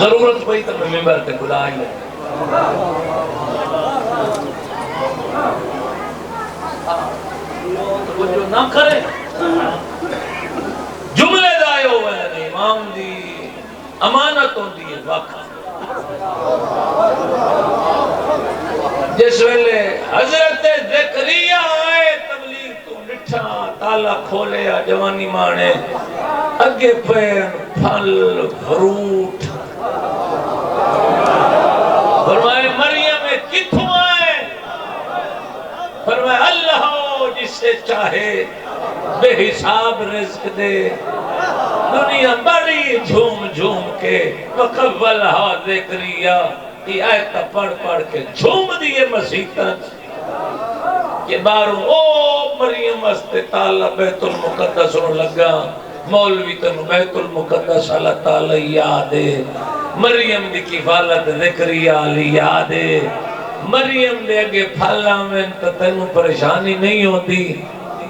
ضرورت پئی تو ممبر تے بلا ہی لے تو جو نہ کرے جملے دائے ہوئے ہیں امام دی امانت ہوتی ہے واقع جس ویلے حضرت زکریا آئے تبلیغ تو نٹھا تالا کھولے جوانی مانے اگے پین پھل فروٹ فرمائے مریم کتھوں آئے فرمائے اللہ جس سے چاہے بے حساب رزق دے دنیا بڑی جھوم جھوم کے وقبلہا ذکریہ یہ آیت پڑھ پڑھ کے جھوم دیئے مسیحتاں کہ باروں او مریم استطالہ بیت المقدس لگا مولوی تنو بیت المقدس اللہ تعالی یادے مریم دی کفالت ذکریہ علی یادے مریم دے اگے پھالا میں تنو پریشانی نہیں ہوتی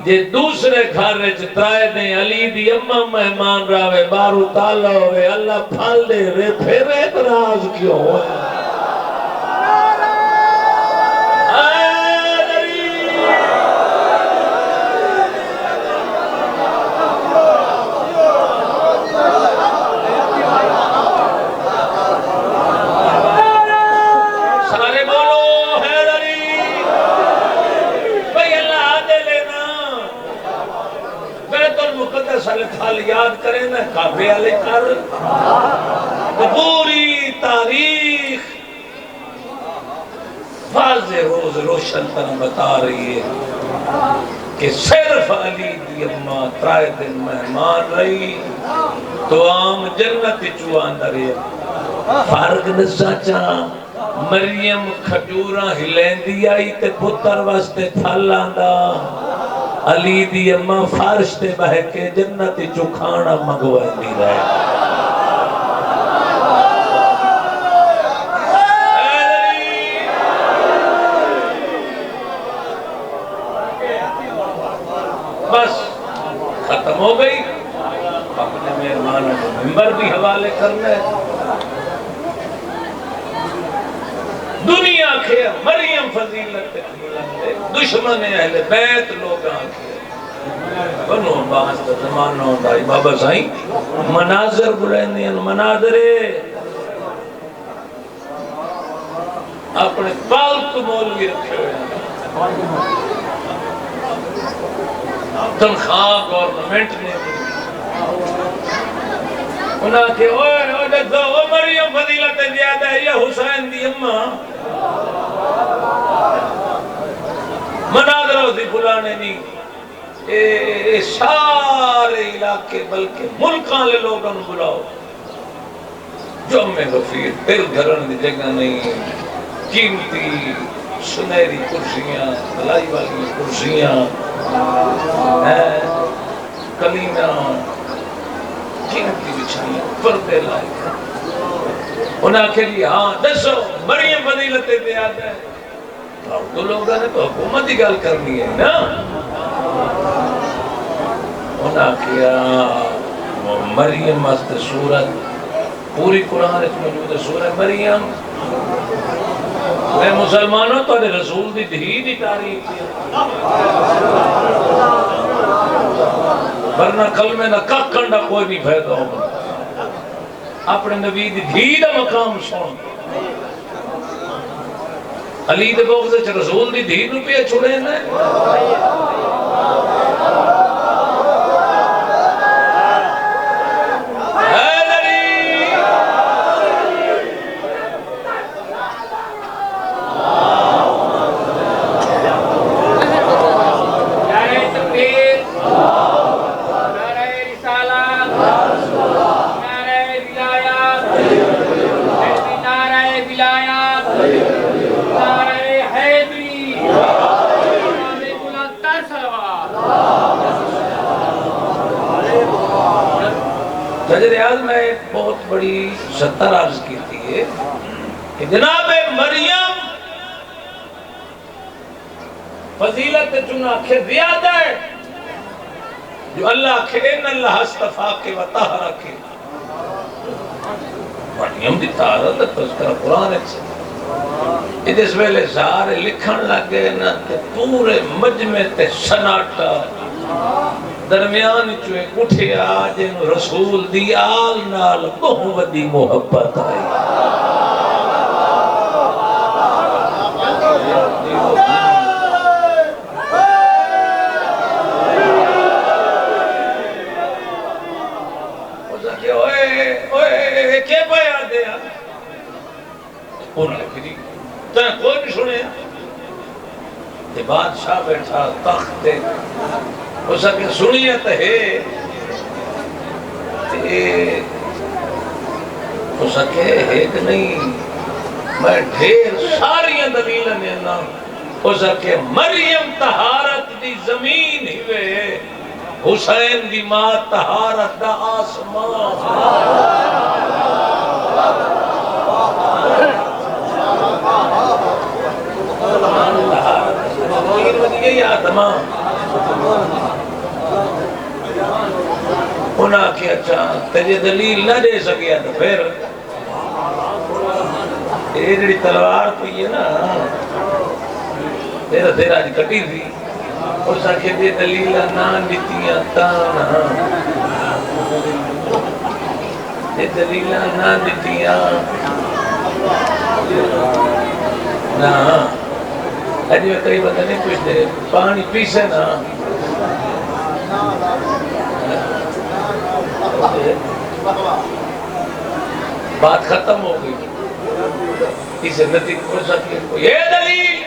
جے دوسرے گھر چترائے دیں علی دی اممہ مہمان راوے بارو تالا ہوئے اللہ پھال دے رے پھر اعتراض کیوں ہوئے پھل یاد کریں نا کعبے علی کر پوری تاریخ واضح روز روشن تن بتا رہی ہے کہ صرف علی دی اماں ترائے دن مہمان رہی تو عام جنت چوان رہی فرق نسا چاہ مریم کھجوراں ہلین دی آئی تے پتر واسطے پھل آندا علی دی اماں فارش تے بہ کے جنتی چکھانا مگوائے دی رہے بس ختم ہو گئی اپنے مہربانوں کو ممبر بھی حوالے کرنے دنیا کے مریم فضیلت دشمن اہل بیت لوگ آنکھیں بنو باس کا زمانہ ہوتا ہے بابا سائیں مناظر بلائیں مناظرے اپنے پالتو مولوی رکھے ہوئے ہیں تنخواہ گورنمنٹ نے انہاں کہ اوہ جدو او مریم فضیلت زیادہ ہے یا حسین دی اماں مناظرہ ہوتی بلانے نہیں اے سارے علاقے بلکہ ملکان لے لوگاں بلاؤ جو میں غفیر دل دھرن دی جگہ نہیں قیمتی سنہری کرسیاں بلائی والی کرسیاں کلینا قیمتی بچھائیاں پردے لائے انہاں کے لیے ہاں دسو مریم فضیلت زیادہ ہے تو لوگوں نے تو حکومت ہی گل کرنی ہے نا انہاں کیا مریم مست سورت پوری قرآن اس موجود ہے سورت مریم میں مسلمانوں تو رسول دی دھی تعریف کیا ورنہ کلمے نہ ککھنڈا کوئی نہیں پھیدا ہوگا اپنے نبی دی دھی دا مقام سن علی دے بغض وچ رسول دی دھی نو پہ چھڑے نے حضرت اعظم میں ایک بہت بڑی ستر عرض کی تھی کہ جناب مریم فضیلت چنا کے زیادہ ہے جو اللہ کے ان اللہ استفاق کے وطہر کے مریم دی طہارت دا تذکرہ قرآن سے جس ویلے سارے لکھن لگے نا تے پورے مجمع تے سناٹا درمیان چوئے اٹھیا جن رسول دی آل نال بہت وڈی محبت آئی کوئی نہیں سنے تے بادشاہ بیٹھا تخت تے اس کے سنیے تے اس کے ایک نہیں میں ڈھیر ساریاں دلیل نینا اس کے مریم طہارت دی زمین ہی وے حسین دی ماں طہارت دا آسمان یہ آدمہ انہاں کی اچھا تجھے دلیل نہ دے سکیا تو پھر یہ جڑی تلوار پئی ہے نا تیرا آج کٹی تھی اس آکھے دے دلیل نہ دیتیاں تانا دے دلیل نہ دیتیاں نا آج میں کئی بندہ نہیں پوچھتے پانی پیسے نا بات ختم ہو گئی اسے نتیج ہو سکے یہ دلیل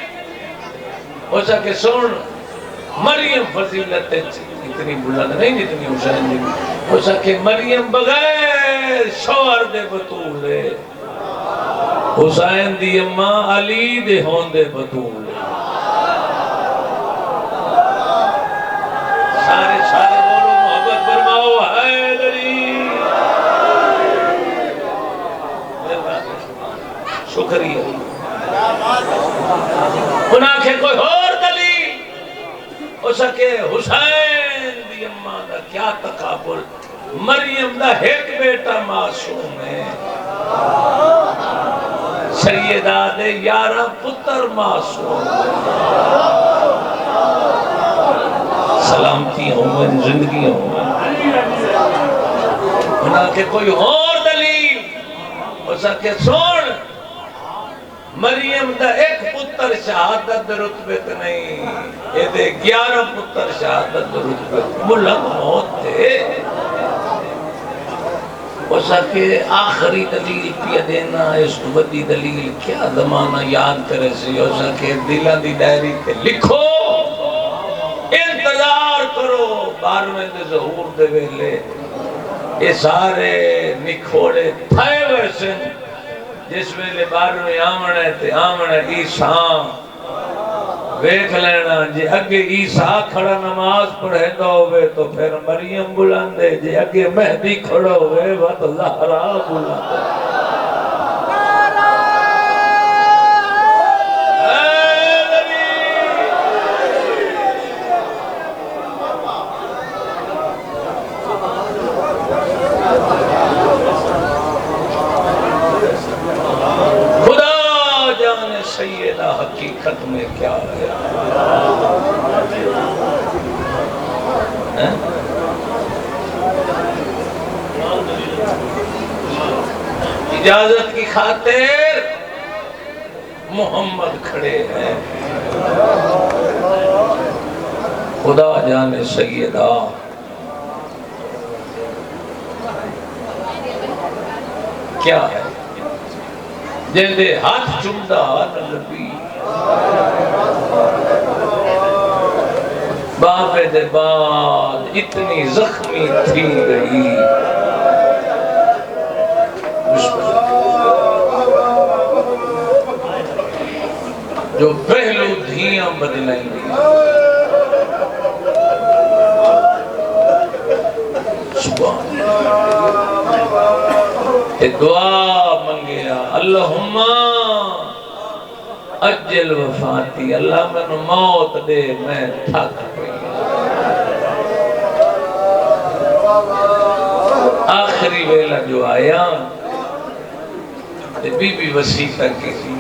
ہو سکے سن مریم فضیلت اتنی بلند نہیں جتنی حسین دی ہو سکے مریم بغیر شوہر دے بطول ہے حسین دی اماں علی دے ہون دے بطول ہے سارے بولو محبت فرماؤ حیدری شکریہ انہاں کے کوئی اور دلیل ہو سکے حسین دی اماں دا کیا تقابل مریم دا ایک بیٹا معصوم ہے سیدہ دے 11 پتر معصوم سلامتی ہوں زندگی ہوں انہاں کے کوئی اور دلیل ہو سکے سن مریم دا ایک پتر شہادت رتبت نہیں یہ دے 11 پتر شہادت رتبت ملک موت تھے ہو سکے آخری دلیل پیا دینا اس بڑی دلیل کیا زمانہ یاد کرے سی ہو سکے دلہ دی ڈائری تے لکھو انتظار کرو 12ویں دے ظہور دے ویلے یہ سارے نکھوڑے تھائے ویسے جس ویلے 12ویں آمنے تے آمنے عیسیٰ ویکھ لینا جی اگے عیسیٰ کھڑا نماز پڑھے دو ہوئے تو پھر مریم بلاندے جی اگے مہدی کھڑا ہوئے وقت زہرا بلاندے سیدہ حقیقت میں کیا ہے اجازت کی خاطر محمد کھڑے ہیں خدا جانے سیدہ کیا ہے جن دے ہاتھ چمدہ نبی باپ دے بعد اتنی زخمی تھی گئی جو پہلو دھیاں بدلائیں گی سبحان دعا منگیا اللہم اجل وفاتی اللہ میں موت دے میں تھک گئی آخری ویلہ جو آیا بی بی وسیقہ کی تھی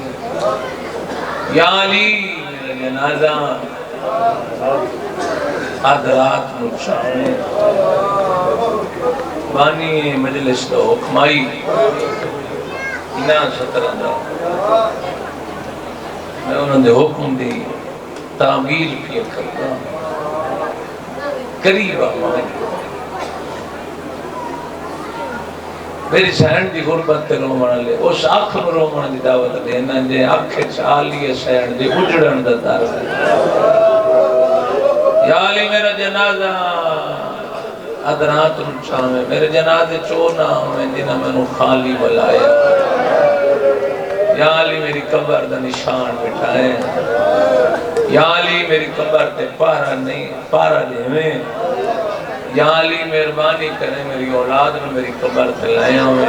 یا علی میرا جنازہ آدھرات مجھے بانی مجلس دا حکمائی انہاں 17 دا میں انہوں نے حکم دی تعمیر پیا کرنا قریب آمائے میری سہن دی غربت تے رومانا لے اس آنکھ میں رومانا دی دعوت دینا جے آنکھ چالی سہن دی اجڑن دا دار یا علی میرا جنازہ ادرات رچھا میں میرے جنازے چونا میں جنہ میں نو خالی بلایا یا علی میری قبر دا نشان بٹھائے یا علی میری قبر تے پارا نہیں پارا دے میں یا علی مہربانی کرے میری اولاد نے میری قبر تے لائے ہوئے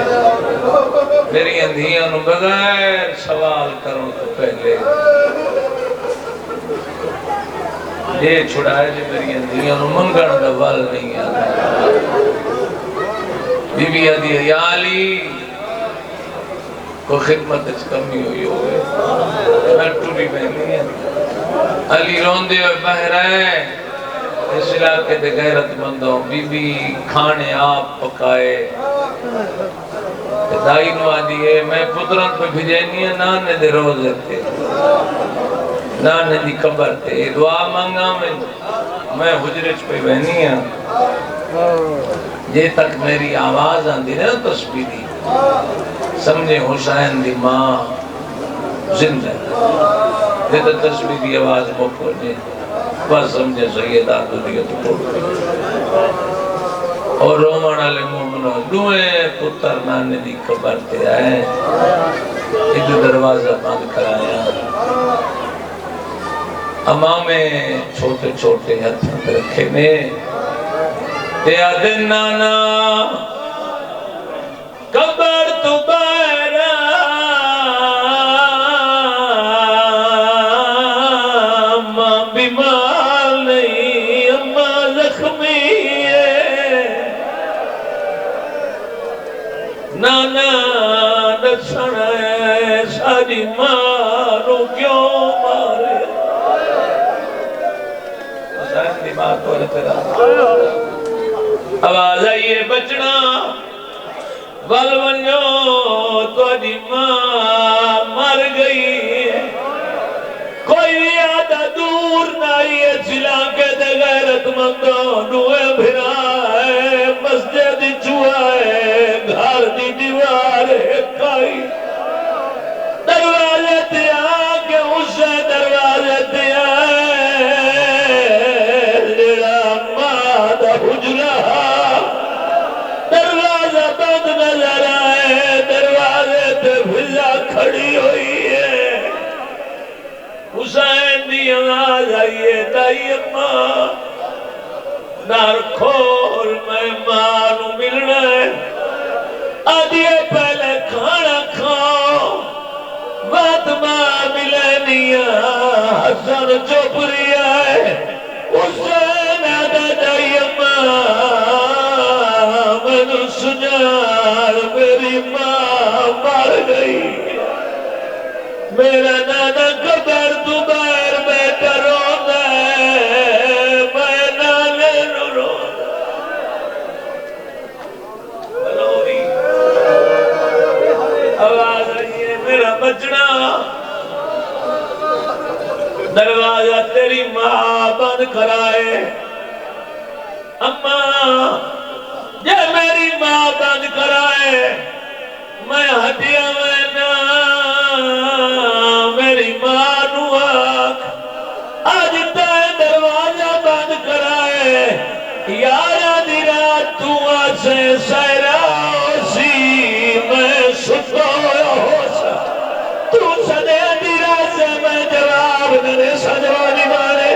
میری اندھیاں نو بغیر سوال کروں تو پہلے یہ چھڑائے جو میری اندھیاں نو منگن دا وال نہیں آتا بی بی آدھی یا علی کو خدمت اس کمی ہوئی ہوئے میں ٹوری بہنی ہے علی روندے ہوئے بہ رہے اس علاقے دے غیرت مندوں بی بی کھانے آپ پکائے دائی نو آدھی ہے میں پتران پہ بھیجینی ہے نانے دے روزے تھے نانے دی قبر تے دعا مانگا میں حجرچ پہ بہنی ہے یہ تک میری آواز آندھی نا تسبیحی سمجھے حسین دی ماں زندہ یہ تو تسبیحی آواز مکو جے بس سمجھے سیدہ دنیا تو توڑ اور رومانہ لے مومنوں دوئے پتر نانے دی قبر تے آئے ایک دروازہ بند کرایا امامے چھوٹے چھوٹے ہاتھ رکھے میں تے آدھے نانا قبر تو بائرہ اماں بیمار نہیں اماں زخمی ہے نانا دسن ہے ساری مارو کیوں مارے بات ہو رہا آواز آئیے بچنا والونیو تو دی ماں مر گئی کوئی آدھا دور نائی ہے چلاکے دے غیرت مندوں نوے بھرائے مسجد چوائے گھر دی دیوار کائی دروازے دیا کہ اسے دروازے دیا دروازہ بند نظر آئے دروازے تے بھلا کھڑی ہوئی ہے حسین دی آواز آئیے دائی اماں نار کھول میں ماں نو ملنا ہے آدھیے پہلے کھانا کھاؤ بات ماں ملنیا حسن چوپری آئے حسین آدھا دائی اماں سجار میری ماں مر گئی میرا نانا قبر دوبار بیٹا رونا ہے میں نانے نو رونا بلوری آواز آئیے میرا بچنا دروازہ تیری ماں بند کرائے اماں یہ میری ماں بند کرائے میں ہٹیا میں نا میری ماں نو آکھ آج تے دروازہ بند کرائے یارہ دی رات تو آسے سہرا سی میں ستا ہو سا تو سدے دی رات سے میں جواب نے سجوانی مارے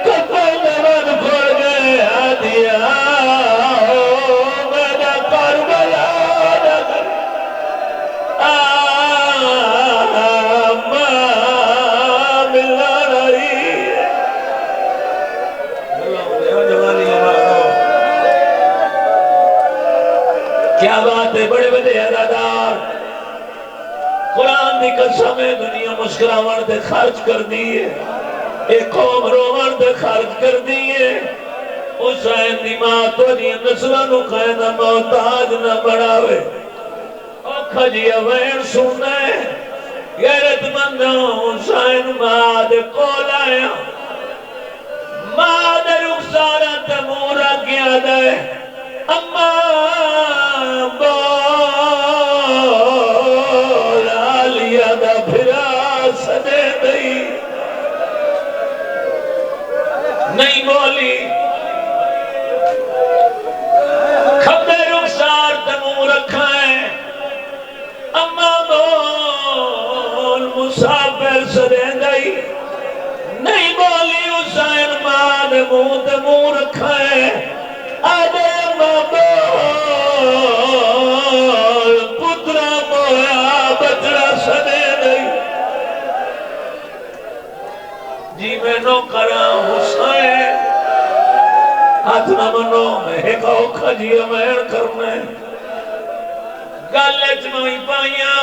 کپڑ میں بند کھوڑ گئے آدھیا دی قسم ہے دنیا مسکراون دے خرچ کر دیئے ایک قوم روان دے خرچ کر دیئے حسین دی ماں تو جی نسلانو قیدہ محتاج نہ بڑھاوے اوکھا جی اوین سونے غیرت مندوں حسین ماں دے کول آیا ماں دے رخسارہ تمورہ کیا دے اماں بول آلیا دا پھرا سدے دئی نہیں بولی کھبے رخسار تمور رکھا ہے اماں بول مسافر سدے دئی نہیں بولی حسین ماں دے منہ تمور رکھا ہے آدھے اماں بول پترا مویا بچڑا سدے دئی جی میں نو کرا حسین ہاتھ نہ منو میں ایک اوکھا جی امین کرنے گالے چمائی پائیاں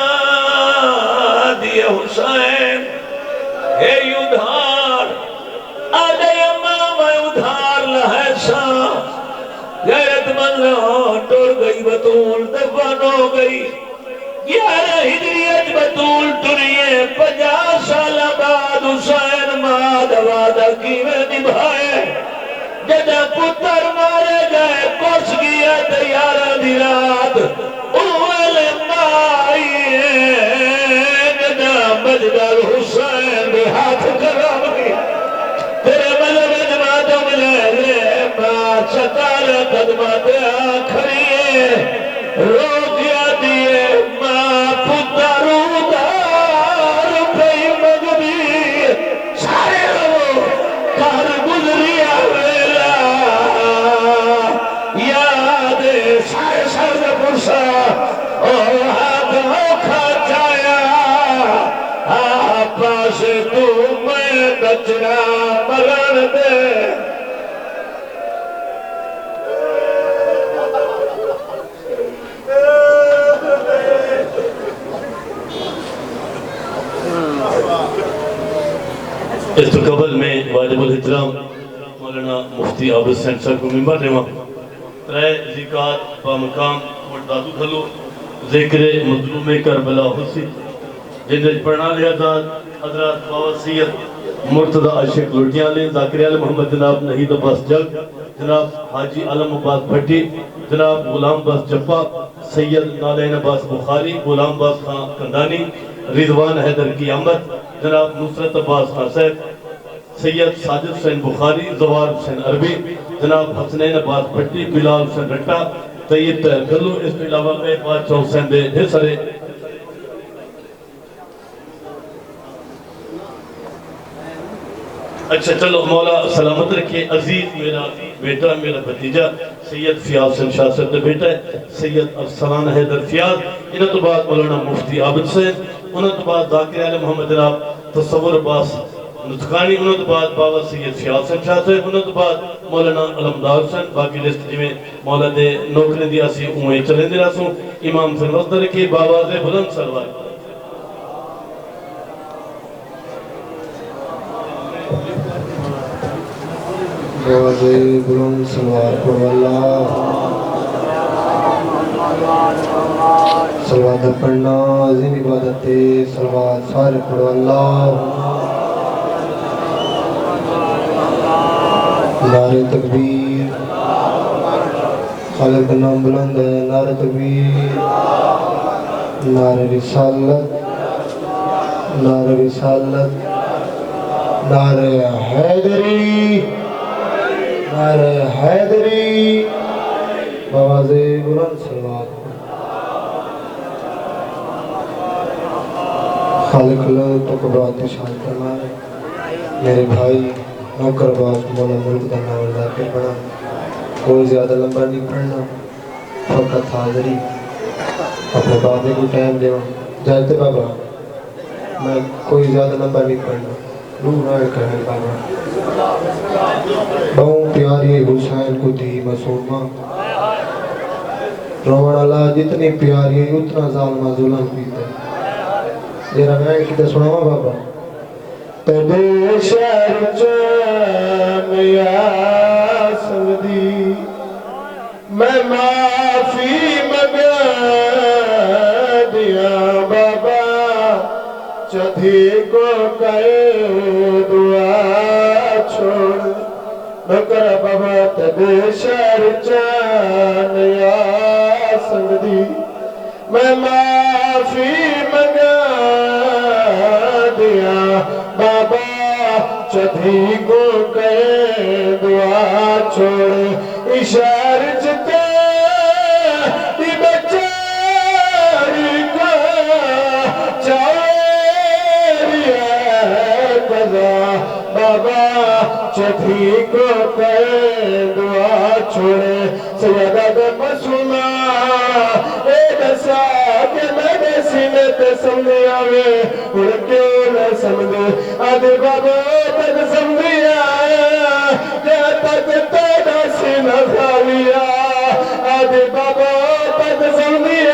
دیئے حسین ہے ادھار آدھے اماں میں ادھار لہیسا غیرت من ٹوڑ گئی بطول دفن ہو گئی 11 ہجریت بطول ٹریے 50 سال بعد حسین ماد وعدہ کی میں نبھائے جدہ پتر مارے گئے کس گیا تیارہ دی رات اول مائیے جدہ مجدل حسین بھی ہاتھ کرام گئی تیرے مذہب جماعتوں ملے لے ماں ستار قدمات آخریے روکیا دیئے ماں پتر ادار پہی مغبی سارے رو کار گزریا ویلا یاد سارے سرد پرسا ہاتھ اوکھا چایا آپا سے تو میں بچنا مرن دے اس تو قبل میں واجب الاحترام مولانا مفتی عابد حسین صاحب کو ممبر دیواں ترے ذکات بامقام مردادو کھلو ذکر مظلوم کربلا حسی جنہیں پڑھنا لیا ذات حضرات بابا سید مرتضی عاشق لڑکیاں ذاکر علی محمد جناب نحید عباس جگ جناب حاجی علم عباس بھٹی جناب غلام عباس جپا سید نالین عباس بخاری غلام عباس خان کندانی رضوان حیدر کی آمد جناب نصرت عباس خان صاحب سید ساجد حسین بخاری زوار حسین عربی جناب حسنین عباس بھٹی بلال حسین رٹا طیب طاہر گلو اس کے علاوہ میں بادشاہ حسین دے ڈھیر سارے اچھا چلو مولا سلامت رکھے عزیز میرا بیٹا میرا بھتیجا سید فیاض حسین شاہ صاحب دے بیٹا ہے سید افسران حیدر فیاض انہوں تو بعد مولانا مفتی عابد حسین انہوں تو بعد ذاکر علی محمد جناب تصور عباس نطقانی انہوں تو بعد بابا سید فیاض حسین شاہ صاحب انہوں تو بعد مولانا علمدار حسین باقی لسٹ جی میں مولا دے نوکرے دیا سی اوہیں چلیں دے رہا سوں امام سے مصدر کی بابا دے بلند سروار بابا بلند سلوات پڑھو اللہ سلوات پڑھنا عظیم عبادت سلوات سارے پڑھو اللہ نعرہ تکبیر خالق کا نام بلند ہے نعرہ تکبیر نعرہ رسالت نعرہ رسالت نعرہ حیدری نعرہ حیدری بابا بلند سلوات خالق اللہ تو قبرات شان فرمائے میرے بھائی نوکر باز مولا ملک کا نام ذاکر پڑھا کوئی زیادہ لمبا نہیں پڑھنا فقط حاضری اپنے بابے کو ٹائم دے جانتے بابا میں کوئی زیادہ لمبا نہیں پڑھنا روح نائر کرنے بابا بہوں پیاری حسین کو دی مسومہ روان اللہ جتنی پیاری اتنا ظالمہ ظلم پیتا ہے جرا میں کدھر سناواں بابا تیرے شہر چ یا سودی میں معافی منگا دیا بابا چدھی کو کہے دعا چھوڑ نکر بابا تیرے شہر چ یا سودی میں معافی منگا دیا بابا چدھی کو کہے دعا چھوڑ اشار چتے دی بچاری کا چاوری ہے قضا بابا چدھی کو کہے دعا چھوڑے سیدہ دے مسلمہ اے دسا کہ میں نے سینے تے سمجھے آوے اڑ کیوں نہ سمجھے آدھے بابا تک سمجھے جے تک تیرا سینہ خالیا آدھے بابا تک سمجھے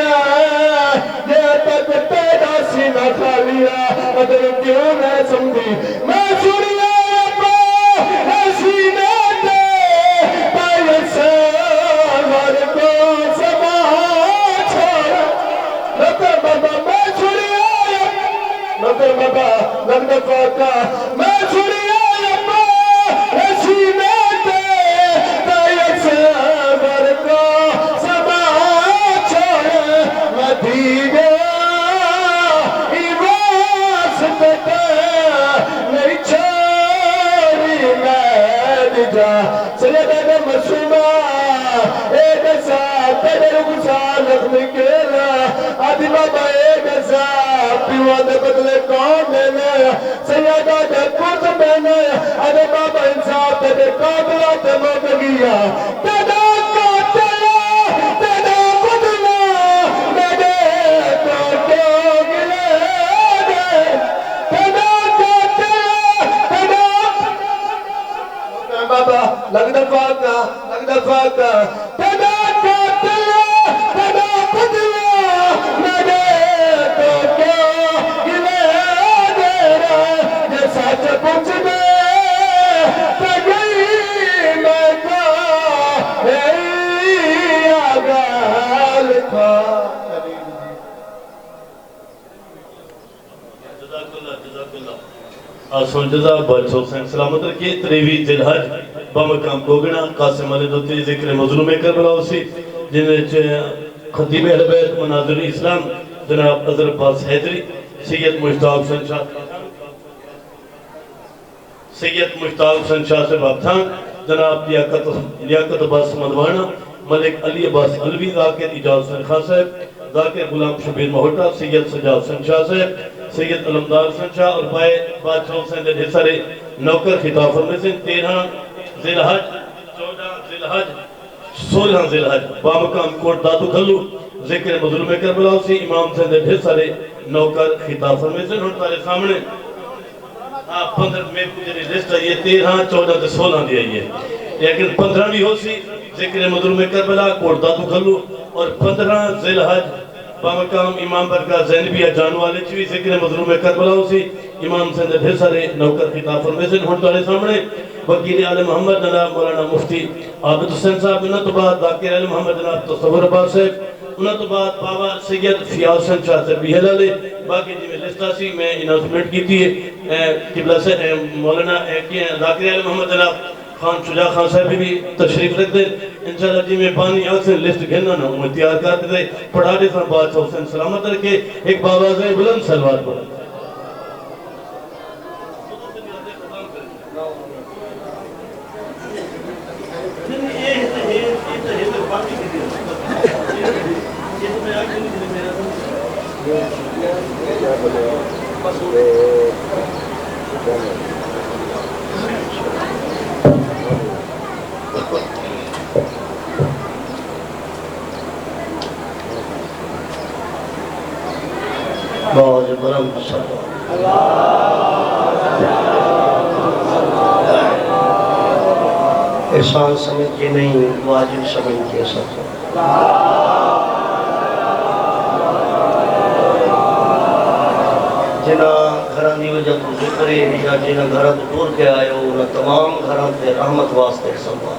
جے تک تیرا سینہ خالیا آدھے کیوں نہ سمجھے میں سنیا اپا سینے تے پائے سامر کو سما چھوڑا نکر بابا میں سنیا نکر بابا نک دفعہ کا میں سنیا اپا سینے تے پائے سامر کو سما چھوڑا مدینہ نہیں چھوڑی میں جا سیدہ دے مسلمہ اے دسا تیرے رگسا لغم کیلا آدھی بابا اے دسا پیوہ دے بدلے کون دینا سیدہ دے پرد دینا آدھی بابا انصاف تیرے قابلہ تے موت گیا تیرا قاتلہ تیرا بدلہ میرے تو کیوں گلے دے بابا لگ دفعہ کا تیرا قاتلہ تیرا بدلہ میرے تو کیوں گلے دے رہا یہ سچ پوچھ دے تو گئی میں کہا ہے آگاہ لکھا آسان جزا بادشاہ حسین سلامت رکھے تریوی ذی الحج بمقام کوگنا قاسم علی دوتی ذکر مظلوم کربلا اسی جنہیں خطیب اہل بیت مناظر اسلام جناب عزر عباس حیدری سید مشتاق حسین شاہ سے بابتھان جناب لیاقت عباس مدوانہ ملک علی عباس علوی ذاکر اجاز حسین خان صاحب ذاکر غلام شبیر مہوٹا سید سجاد حسین شاہ صاحب سید علمدار حسین شاہ اور بائے بادشاہ حسین دے سارے نوکر خطاب فرمے سے 13 ذی الحج 14 ذی الحج 16 ذی الحج بامقام کوٹ دادو کھلو ذکر مظلوم کربلا اسی امام حسین دے سارے نوکر خطاب فرمے سے ہن تارے سامنے 15 میں پوچھنے لسٹ ہے یہ 13 14 تے 16 دی آئی ہے لیکن 15 بھی ہو سی ذکر مظلوم کربلا کوٹ دادو کھلو اور 15 ذی الحج بامقام امام برکہ زینبیہ جانو والے چوی ذکر مظلوم کربلا اسی امام حسین دے ڈھیر سارے نوکر خطاب فرمے سے ہن تارے سامنے وکیل عالم محمد جناب مولانا مفتی عابد حسین صاحب انہاں تو بعد ذاکر عالم محمد جناب تصور عباس صاحب انہاں تو بعد بابا سید فیاض حسین شاہ تربیہ لالے باقی جی میں لسٹا سی میں اناؤنسمنٹ کی تھی قبلہ سے مولانا ذاکر عالم محمد جناب خان شجاع خان صاحب بھی تشریف رکھ دے انشاءاللہ جی میں پانی آگ سے لسٹ گھننا نا ہوں تیار کرتے دے پڑھا دے سن بادشاہ حسین سلامت رکھے ایک بابا سے بلند سلوات پڑھا بہت برم احسان سمجھ کے نہیں واجب سمجھ کے سکتا جنا گھران دی وجہ تو ذکر ہے یا جنا گھران دور کے آئے ہو انہاں تمام گھران تے رحمت واسطے سنبھا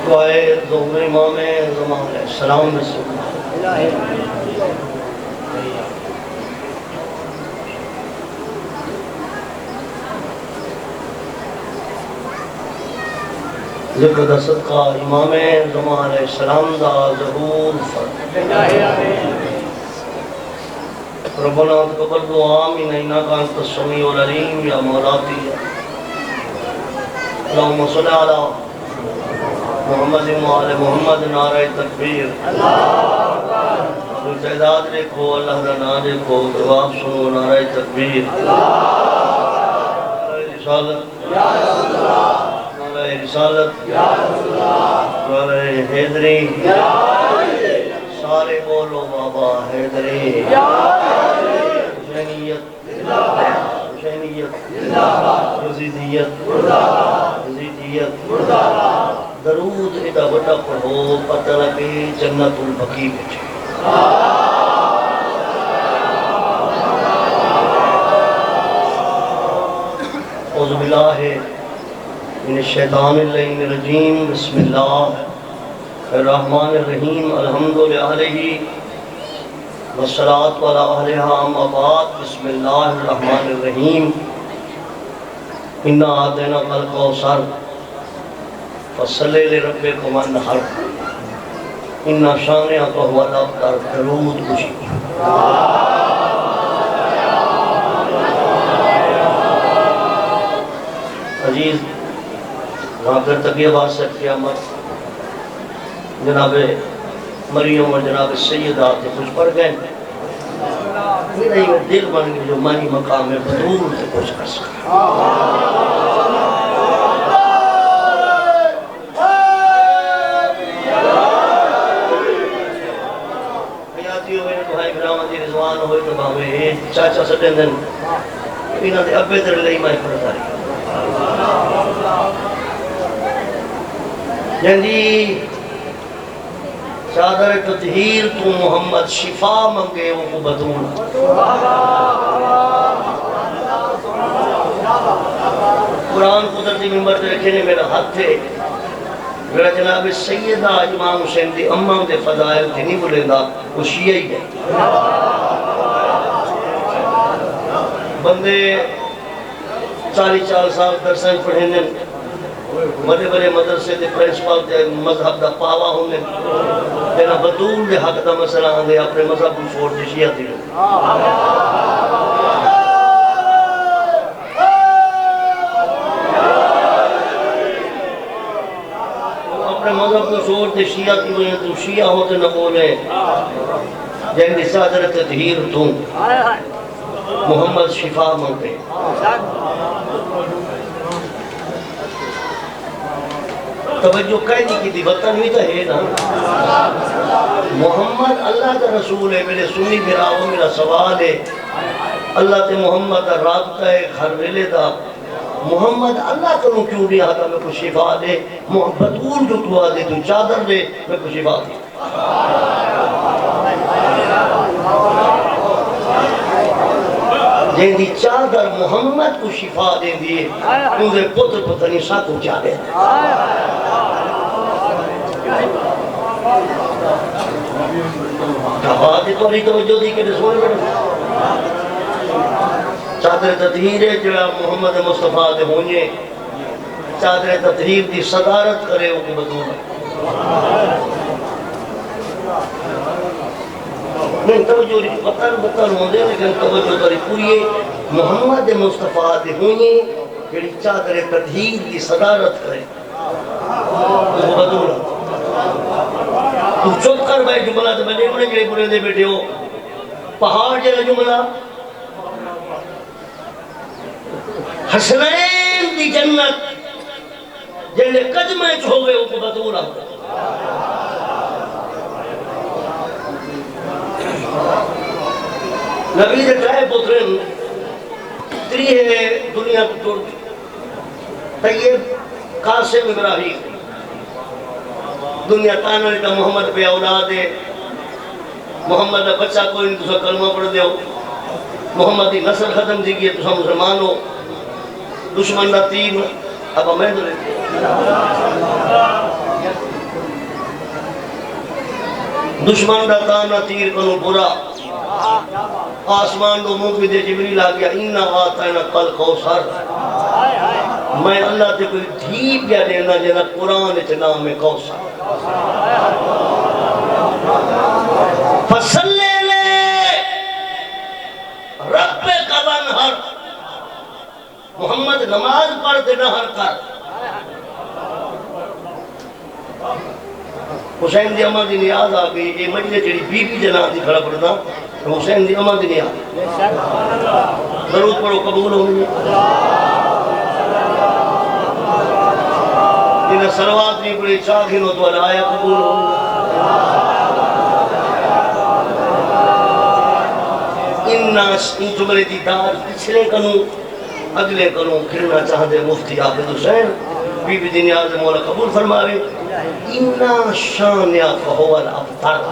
دعائے ظہور امام زمان علیہ السلام رسول ذکر دا صدقہ امام زمان علیہ السلام دا ظہور فرد ربنا تقبل دعا من انک انت السمیع العلیم یا مولاتی اللہم صلی علی محمد وعلی محمد نعرہ تکبیر تعداد دیکھو اللہ کا نام دیکھو جواب سنو نعرہ تکبیر نعرہ رسالت نعرہ رسالت نعرہ حیدری سارے بولو بابا حیدری حسینیت حسینیت یزیدیت یزیدیت درود ایدہ بڑا پڑھو پتہ لگے جنت البقیع بچے اعوذ باللہ من الشیطان اللعین الرجیم بسم اللہ الرحمن الرحیم الحمدللہ والصلاة علی اہلہا اما بعد بسم اللہ الرحمن الرحیم انا اعطیناک الکوثر فصلی لربک وانحر انا شانئک ھو الابتر درود خوشی عزیز غابر تقیہ واسط قیامت جناب مریم اور جناب سیدہ کے کچھ پڑھ گئے میرا یہ دل بن گئی جو مانی مقام میں بدور سے کچھ کر سکا حیاتی ہوئے بھائی برامتی رضوان ہوئے تو باہمیں چاچا سٹین دن انہاں دے ابے در لئی مائی پڑھتا رہی جنگی چادر تطہیر تو محمد شفا منگے وہ کو بدون قرآن قدرتی ممبر دے رکھے نے میرا ہاتھ تھے میرا جناب سیدہ امام حسین دی امام دے فضائل تھی نہیں بولے گا وہ شیعہ ہی ہے بندے 40 سال درسیں پڑھیں بڑے بڑے مدرسے دے پرنسپل دے مذہب دا پاوا ہونے دینا بدول دے حق دا مسئلہ آندے اپنے مذہب کو چھوڑ دے شیعہ دی اپنے مذہب کو چھوڑ دے شیعہ دی وجہ تو شیعہ ہوتے نہ بولے جن دی صادر تطہیر تو محمد شفا منگے توجہ کہنی کی دی وطن بھی تو ہے نا محمد اللہ کا رسول ہے میرے سنی براؤ میرا سوال ہے اللہ تے محمد کا رابطہ ہے گھر ویلے دا محمد اللہ کروں کیوں نہیں آتا میں کو شفا دے بطول جو تو آدے تو چادر دے میں کو شفا دے جن دی چادر محمد کو شفا دے دیئے انہیں پتر پتنی سا کو چاہے بات تو نہیں توجہ دی کہ رسول بڑھے چادر تطہیر ہے جو محمد مصطفیٰ دے ہونگے چادر تطہیر دی صدارت کرے وہ کو بدول نہیں توجہ بطن ہوندے لیکن توجہ تاری پوری ہے محمد مصطفیٰ دے ہونگے کہ چادر تطہیر دی صدارت کرے وہ کو بدول تو چوت کر بھائی جملہ تو میں دیکھنے کے لئے پورے دے بیٹھے ہو پہاڑ جگہ جملہ حسنین دی جنت جنہے قدمیں چھوڑے وہ کو بدولا نبی دے کہے پترین تری ہے دنیا کو توڑ طیب قاسم ابراہیم دنیا تانا کا محمد پہ اولاد ہے، محمد کا بچہ کوئی نہیں، تسا کلمہ پڑھ دیو، محمد کی نسل ختم تھی گئی، تسا مسلمان ہو، دشمن کا تیر اب ہمیں تو لیتے دشمن کا تانا تیر کنو برا، آسمان کو منہ دے جبریل آ گیا، اِنَّا آتَيْنَا الْكَوْثَرَ، میں اللہ تے کوئی دھیپ یا دینا جنا قرآن چنام میں کوثر، فَصَلِّ رَبِّكَ وَانْحَرْ، محمد نماز پڑھ دے نہر کر۔ حسین دی اماں دی نیاز آ گئی، یہ مجلے جڑی بی بی جناب دی کھڑا پڑھنا، حسین دی اماں دی نیاز، درود پڑھو قبول ہوگی، انہیں سلوات نہیں پڑھی چاکھنوں تو آیا قبول ہوگی، ان جملے دی دار پچھلے کنوں اگلے کنوں کھلنا چاہتے مفتی عابد حسین بی بی دی نیاز مولا قبول فرماوے، اِنَّا شَانِعَكَ هُوَ الْأَبْتَرُ،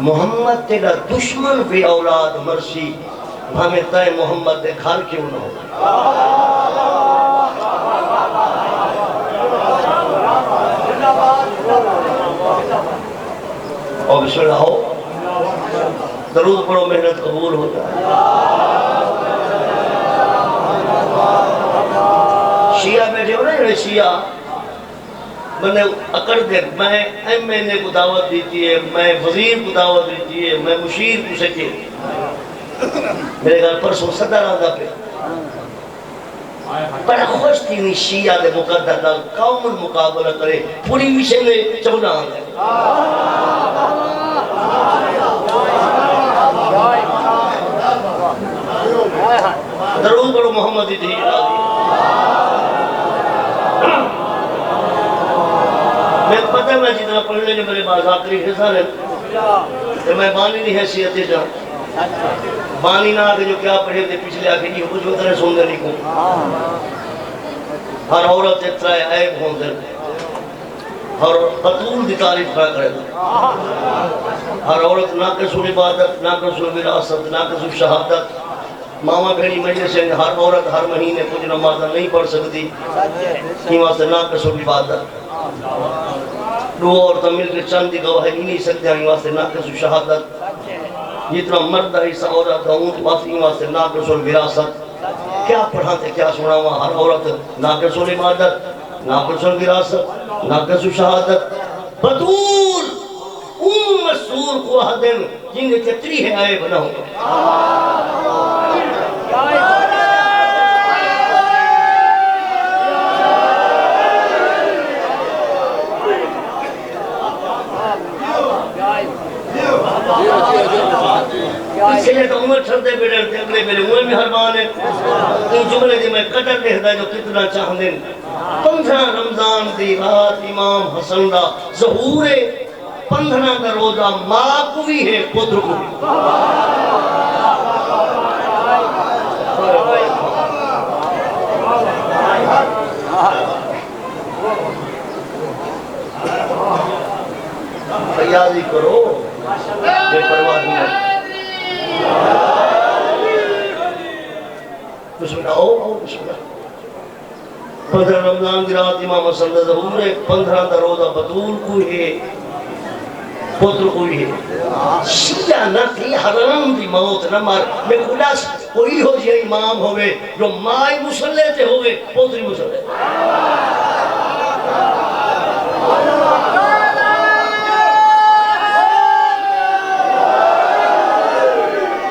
محمد تیرا دشمن بھی اولاد مرسی، ہمیں تائے محمد دے گھر کیوں نہ ہو۔ اور بسم اللہ ہو، درود پڑھو محنت قبول ہوتا ہے۔ شیعہ بیٹھے ہو رہے ہیں، شیعہ میں نے اکڑ دے، میں ایم این اے کو دعوت دیتی ہے، میں وزیر کو دعوت دیتی ہے، میں مشیر کو سکے، میرے گھر پرسوں صدر آدھا پہ بڑا خوش تھی نہیں شیعہ دے مقدر نال قوم مقابلہ کرے، پوری وشے میں چونا آدھا درود پڑھو محمد دی میں پتہ میں جتنا پڑھنے کے میرے پاس آخری حصہ ہے کہ میں بانی نہیں حیثیت جاؤں، بانی نہ آگے جو کیا پڑھے تھے پچھلے آگے نہیں کچھ ہوتا ہے سن دے کو، ہر عورت اترائے عیب ہوں دے، ہر قطول دی تعریف کھا کرے دا، ہر عورت نہ کسو عبادت، نہ کسو وراثت، نہ کسو شہادت، ماما بھیڑی مجلس سے ہر عورت ہر مہینے کچھ نمازہ نہیں پڑھ سکتی، کی واسطے نہ کسو عبادت، دو عورتیں مل کے چند دی گواہی نہیں سکتے ہیں واسطے نہ کسو شہادت، جتنا مرد ہے اس عورت ہے واسطے نہ کسو وراثت، کیا پڑھاتے کیا سنا ہوا، ہر عورت نہ کسو عبادت، نہ کسو وراثت، نہ کسو شہادت، بطول مسور کو حدن جن کے تری ہے آئے بنا ہوں اس لئے تو عمر چھردے بیٹھے تھے اگلے میرے ہوئے مہربان ہیں ان جملے دی میں قدر دیکھتا ہے جو کتنا چاہن دیں 15 رمضان دی رات امام حسن دا ظہور 15 کا روزہ ماں کو بھی ہے پتر کو بھی ریاضی کرو بے پرواہ نہیں بسم اللہ آؤ بسم اللہ 15 رمضان کی رات امام حسن دا ظہور 15 کا روزہ بطول کو ہے پتر کوئی ہے شیعہ نہ تھی حرام دی موت نہ مار میں خلاص کوئی ہو جائے امام ہوئے جو مائی مسلح تے ہوئے پوتری مسلح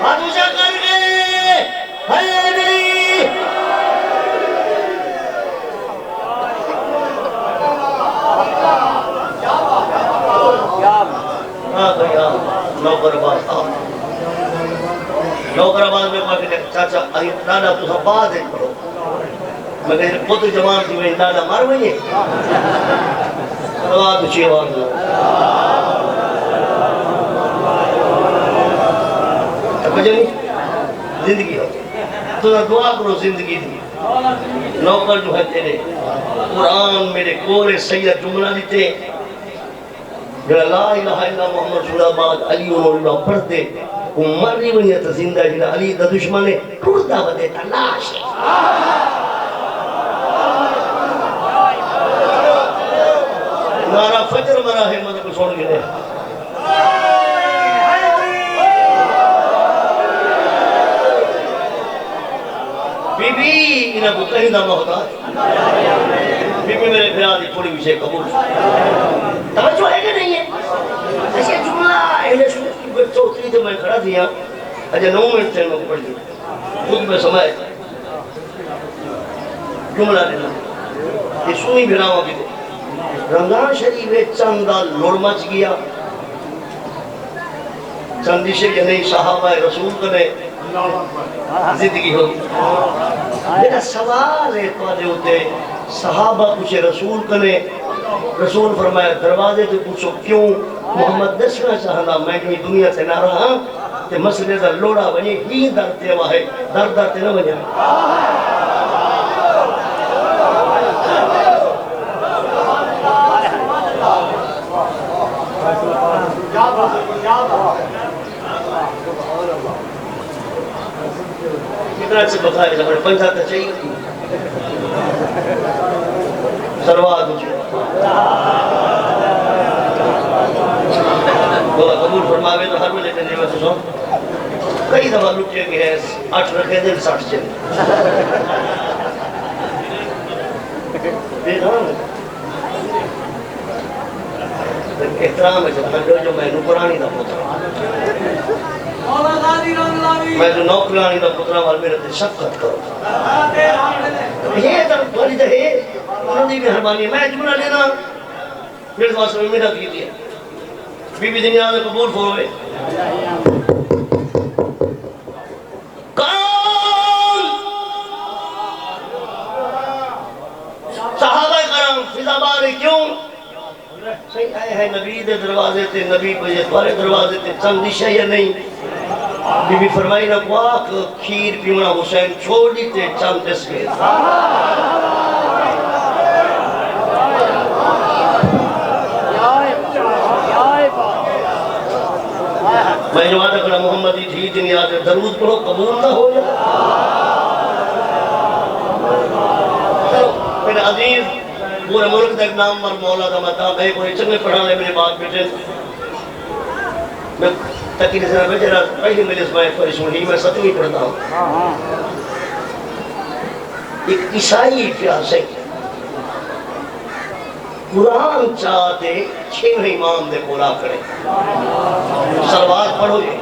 ہاتھوشہ کر گئے حیدری نوکر آباد میں پاک نے چاچا دادا تو سب بعد ہے پڑھو میں کہتے پتر جوان تھی میں دادا مار ہوئی ہے آواز اچھی آواز زندگی ہو تو دعا کرو زندگی دی نوکر جو ہے تیرے قرآن میرے کورے سید جملہ دیتے جڑا لا الہ الا محمد رسول اللہ بعد علی انہوں پڑھتے مر نہیں بنی تو زندہ جڑا علی دا دشمن ہے ٹوٹتا بدے تا لاش ہے نارا فجر مرا ہے مدد کو چھوڑ گئے بی بی انہاں کو کہیں نہ محتاج بی بی میرے بھیاد دی تھوڑی وشے قبول توجہ ہے کہ نہیں ہے ایسے جملہ اہلِ سنت کی چوتری جو میں کھڑا دیا اجھے 9 منٹ سے میں پڑھ دیا خود میں سمائے جملہ دینا یہ سنی بھراؤں بھی دے رمضان شریف چندہ لوڑ مچ گیا چندشے کے نہیں صحابہ رسول کنے زندگی ہوگی میرا سوال ہے تو آجے ہوتے صحابہ کچھ رسول کنے رسول فرمایا دروازے تو پوچھو کیوں محمد دسنا چاہنا میں کہیں دنیا سے نہ رہا کہ مسئلے در لوڑا بنی ہی درتے ہوا ہے درتے نہ بنیا کتنا سے بخاری سمجھے پنچاتا چاہیے سرواد مجھے بولا قبول فرماوے تو ہر میں لیتے نہیں میں سن کئی دفعہ لٹے کہ ہے 8 رکھے دن 60 چلے احترام ہے جو میں نکرانی دا پترا میں جو نوکرانی دا پترا وال میرے تے شفقت کرو یہ تو بڑی ہے انہوں نے مہربانی میں جملہ لینا میرے واسطے میں محنت کی دیا بی بی دنیا میں قبول ہوئے کون صحابہ کرام فضا بارے کیوں صحیح آئے ہیں نبی دے دروازے تے نبی بجے دوارے دروازے تے چند دشہ یا نہیں بی بی فرمائی نہ واق کھیر پیونا حسین چھوڑی تے چند دس گئے میں جو آدھا کرا محمدی تھی دن یاد درود پڑھو قبول نہ ہو جائے میرے عزیز پورے ملک تک نام مر مولا کا مطاب ہے کوئی چنگے پڑھانے میرے بات بیٹھے میں تقیل سے بیٹھے رہا پہلی میرے اس بائے فرشون ہی میں 7ویں پڑھتا ہوں ایک عیسائی پیاس ہے قرآن چاہتے 6 امام دے پورا کرے سلوات پڑھو یہ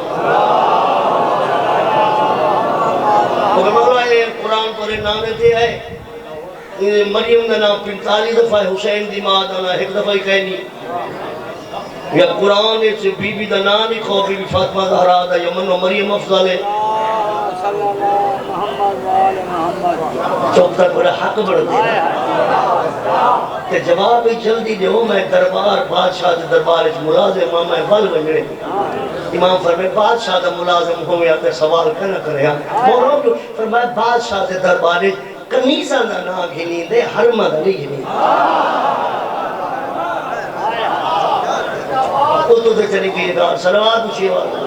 وہ مولا یہ قرآن پر نامے دے ہے مریم دا نام 45 دفعہ حسین دی ماں دا نام 1 دفعہ ہی کہنی یا قرآن سے بی بی دا نام لکھو بی بی فاطمہ زہرا دا یمن و مریم افضل ہے چوک تک بڑا حق بڑھ دیا کہ جواب جلدی دیو میں دربار بادشاہ دے دربار اس ملازم میں ول بننے امام فرمائے بادشاہ دا ملازم ہوں یا تے سوال کنا کرے مولا فرمائے بادشاہ دے دربار کنیسہ دا نا گھنی دے حرمہ دا نہیں گھنی وہ تو دے چلی گئی دار صلوات اچھی والا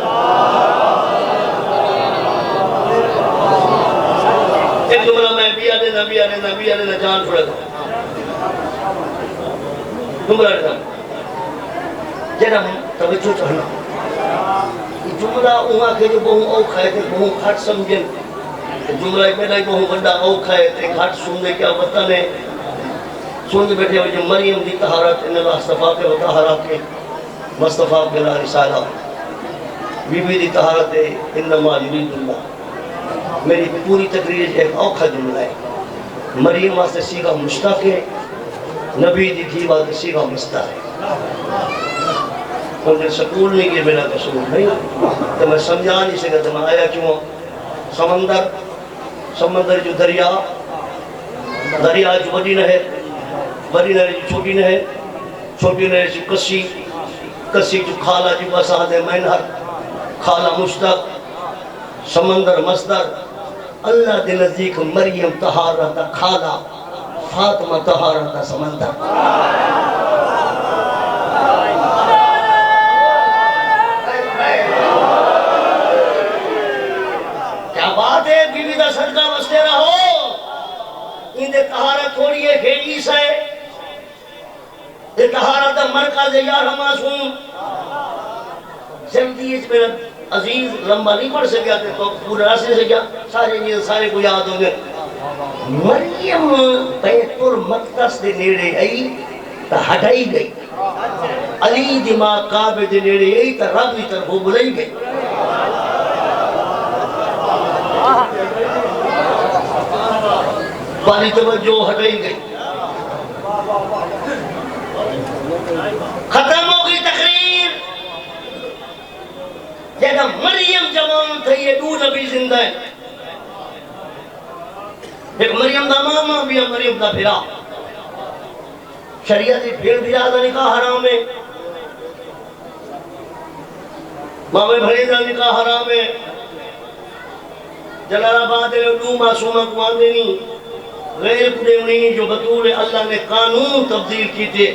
ایک جملہ میں بیا دینا جان پڑا تھا جملہ دینا جنہا توجہ چاہنا جملہ اوہاں کے جو بہوں اوکھ ہے تھے بہوں کھٹ سمجھیں جملہ ایک میرا بہوں بندہ اوکھ ہے تھے کھٹ سننے کیا بتانے سننے بیٹھے ہوئے جو مریم دی طہارت ان اللہ صفا کے و طہارت کے مصطفیٰ بلا رسالہ بی بی دی طہارت ہے انما یرید اللہ میری پوری تقریر ایک اوکھا جملہ ہے مریم واسطے سیگا مشتاق ہے نبی دی تھی واسطے سیگا مستاق ہے انہیں سکول نہیں کہ میرا قصور نہیں تو میں سمجھا نہیں سکتا تو میں آیا کیوں سمندر جو دریا جو بڑی نہر جو چھوٹی نہر جو کسی جو کھالا جو بساد مینہر کھالا مشتاق سمندر مصدر اللہ دے نزدیک مریم طہارت کھالا فاطمہ طہارت سمندر جوہرہ دا مرکز یار معصوم سمجھیے میرا عزیز لمبا نہیں پڑھ سکیا تھے تو پورا راستے سے کیا سارے کو یاد ہوں گے مریم بیت المقدس دے نیڑے آئی تا ہٹائی گئی علی دماغ کعبے دے نیڑے آئی تا رب دی طرف بلائی گئی پانی توجہ ہٹائی گئی ختم ہو گئی تقریر جگہ مریم جوان تھا یہ دو نبی زندہ ہے ایک مریم دا ماما بھی ہے مریم دا بھرا شریعت پھر بھی زیادہ نکاح حرام ہے مامے بھری دا نکاح حرام ہے جلال آباد دو معصومہ کو آندے نہیں غیر قدیمنی جو بطول اللہ نے قانون تبدیل کی تھے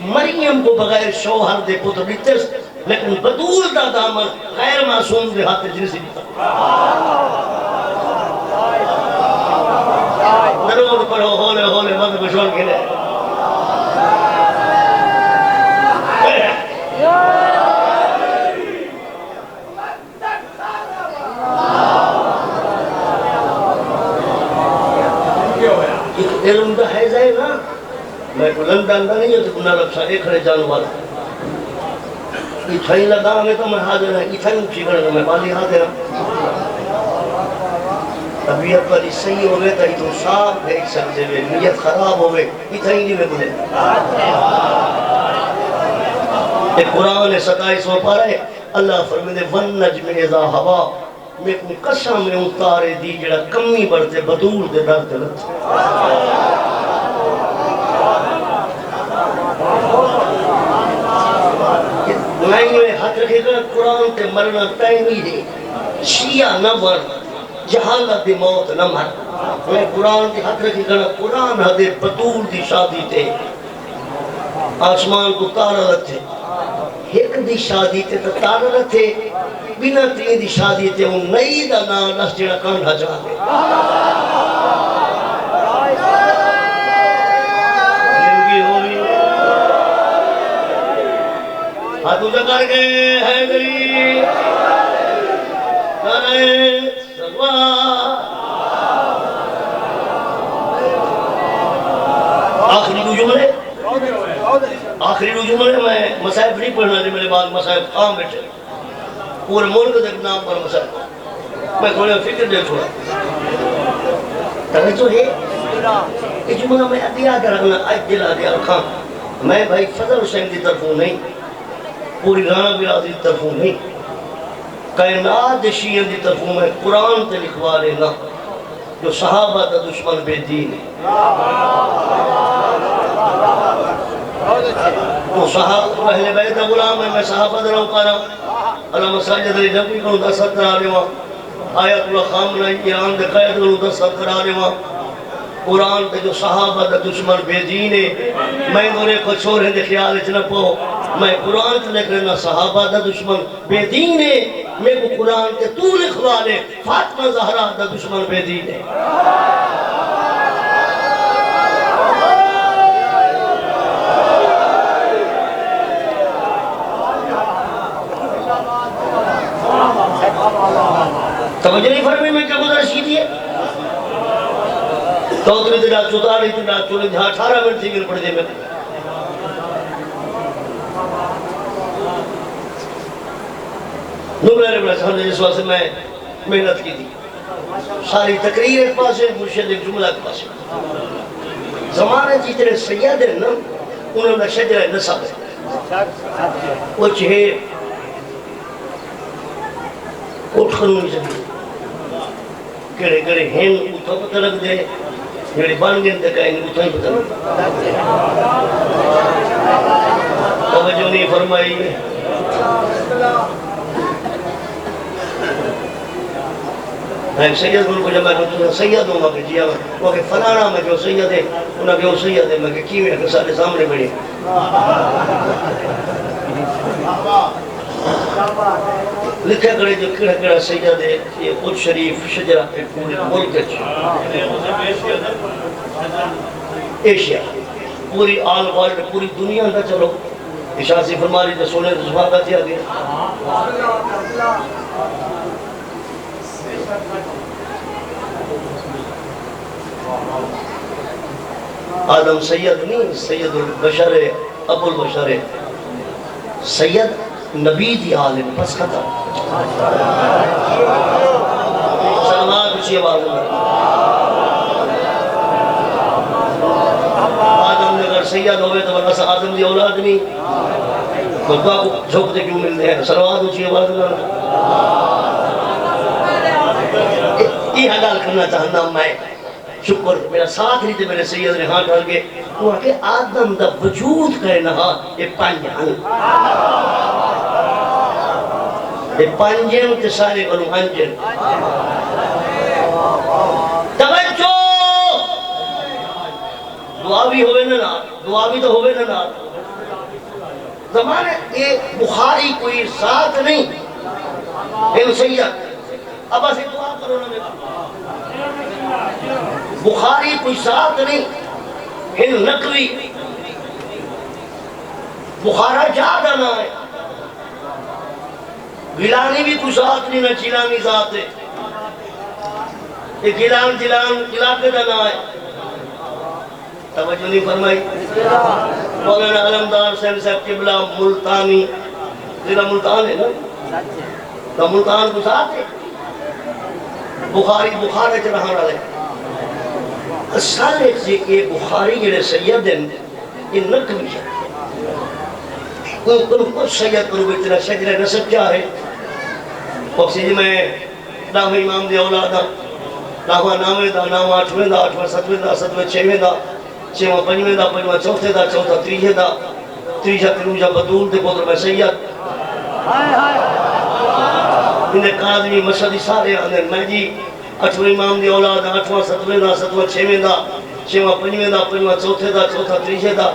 مریم کو بغیر شوہر دے پتر بیتس لیکن بطول دا دامن غیر معصوم دے ہاتھ جنسی بیتا درود پڑھو ہولے ہولے مد بشور کے لئے علم دا حیض ہے نا میں کو لندن دا نہیں ہے تو کنہ رکھا ایک رہ جانو والا اتھائی لگا ہمیں تو میں حاضر ہے اتھائی اچھی کرنے میں بالی حاضر ہے طبیعت والی صحیح ہوئے تا تو صاف بھیج سکتے ہوئے نیت خراب ہوئے اتھائی نہیں میں بولے ایک قرآن 27 پارا ہے اللہ فرمیدے وَالنَّجْمِ اِذَا ہوا میں کو قسم میں اتارے دی جڑا کمی بڑھتے بدور دے درد لت میں حق رکھے گا قرآن تے مرنا تائمی دے شیعہ نہ مر جہالت دی موت نہ مر میں قرآن تے حق رکھے گا قرآن حدے بدور دی شادی تے آسمان کو تارا رکھتے ایک دی شادی تے تارا رکھتے بنا تین دی شادی تے ان نئی دا نا نس جڑا کانڈا جا دے زندگی ہوئی ہاتھ اجا کر گئے حیدری نعرہ سلوہ آخری دو جملے میں مسائب نہیں پڑھنا دے میرے بعد مسائب عام بیٹھے پورے ملک دیکھ نام پر مسائب میں تھوڑے فکر دے چھوڑا تبھی تو ہے کہ جملہ میں ادھیا دے رکھنا آج دل آدھیا رکھا میں بھائی فضل حسین دی طرفوں نہیں پوری رانا برازی دی طرفوں نہیں کائنات شیعن دی طرفوں میں قرآن تے لکھوا لینا جو صحابہ دا دشمن بے دین ہے وہ صحابہ اہل بیت غلام ہے میں صحابہ دا روکا رہا اللہ مساجد علی نبی کو دست کرا رہے وہاں آیت اللہ خامنہ ایران دے قید کو دست کرا رہے وہاں قرآن پہ جو صحابہ دا دشمن بے دین ہے میں دورے کو چھوڑے دے خیال اتنا پو میں قرآن تے لکھ رہنا صحابہ دا دشمن بے دین ہے میں کو قرآن تے تو لکھوا لے فاطمہ زہرا دا دشمن بے دین ہے توجہ نہیں فرمی میں کیا گزارش کی دیئے تو اتنی دن رات چوتا رہی تھی رات چولے جہاں 18 منٹ تھی میرے پڑھ دے میں نمرہ رب اللہ صلی جس واسے میں محنت کی تھی ساری تقریر ایک پاس ہے مرشد ایک جملہ ایک پاس ہے زمانے جتنے سید ہیں نا انہوں نے شجرہ نصب ہے وہ چہے اٹھ خنونی سے کڑے کڑے ہیں اتھا پتہ لگ دے جڑے بان گئے تک آئیں اتھا ہی پتہ لگ توجہ نہیں فرمائی میں سید کو جب میں سید ہوں وہاں کہ جی وہ کہ فلانا میں کہ وہ سید ہے انہاں کہ وہ سید ہے میں کہ کی میں کہ سارے سامنے بڑی لکھا کرے جو کڑا کڑا سید ہے یہ خود شریف شجرہ پہ پورے ملک ایشیا پوری آل ورلڈ پوری دنیا کا چلو اشاسی فرمانی تو سونے زبان کا دیا گیا آدم سید نہیں سید البشر ابو البشر سید نبی دی عالم پس ختم سلمان کچھ یہ بات ہے آدم نے اگر سید ہوئے تو بس آدم دی اولاد نہیں خدا کو جھوکتے کیوں ملتے ہیں سلوات کچھ یہ بات ہے یہ حلال کرنا چاہنا میں شکر میرا ساتھ نہیں تھے میرے سید نے ہاں ڈال کے وہ کہ آدم دا وجود کہنا یہ پانجان یہ پانجن تے سارے کروں انجن توجہ دعا بھی ہوئے نہ دعا بھی تو ہوئے نہ زمانے یہ بخاری کوئی ساتھ نہیں یہ سید اب اسے دعا کرو نا بخاری کوئی ساتھ نہیں ہن نقوی بخارا جادہ نہ ہے گلانی بھی کوئی ساتھ نہیں نہ چیلانی ذات ہے یہ گلان علاقے دا نہ ہے توجہ نہیں فرمائی مولانا علمدار حسین صاحب قبلہ ملتانی ضلع ملتان ہے نا تو ملتان کو ساتھ ہے بخاری چ رہا رہے اصل ایک یہ بخاری جڑے سید ہیں یہ نقوی ہے ان کو سید کرو اتنا شجر نسب کیا ہے وقتی میں نام امام دی اولاد نام نامے دا نام آٹھویں دا آٹھواں ستویں دا ستویں چھویں دا چھواں پنجویں دا پنجواں چوتھے دا چوتھا تریجے دا تریجا تروجا بدول دے پوتر میں سید انہیں قاضمی مشہدی سارے آنے میں جی اٹھویں امام دی اولاد آٹھواں ستویں دا ستواں چھویں دا چھواں پنجویں دا پنجواں چوتھے دا چوتھا تریجے دا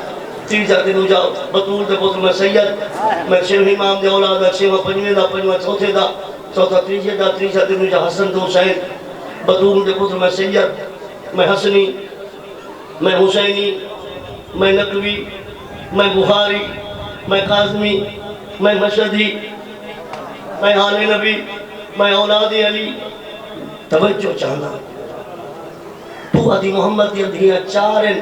تریجا تروجا بدول دے پوتر میں سید میں چھویں امام دی اولاد چھواں پنجویں دا پنجواں چوتھے دا چوتھا تریجے دا تریجا تروجا حسن دو حسین بدول دے پوتر میں سید میں حسنی میں حسینی میں نقوی میں بخاری میں قاظمی میں مشہدی میں آل نبی میں اولاد علی توجہ چاہنا تو ادھی محمد دی ادھیاں چارن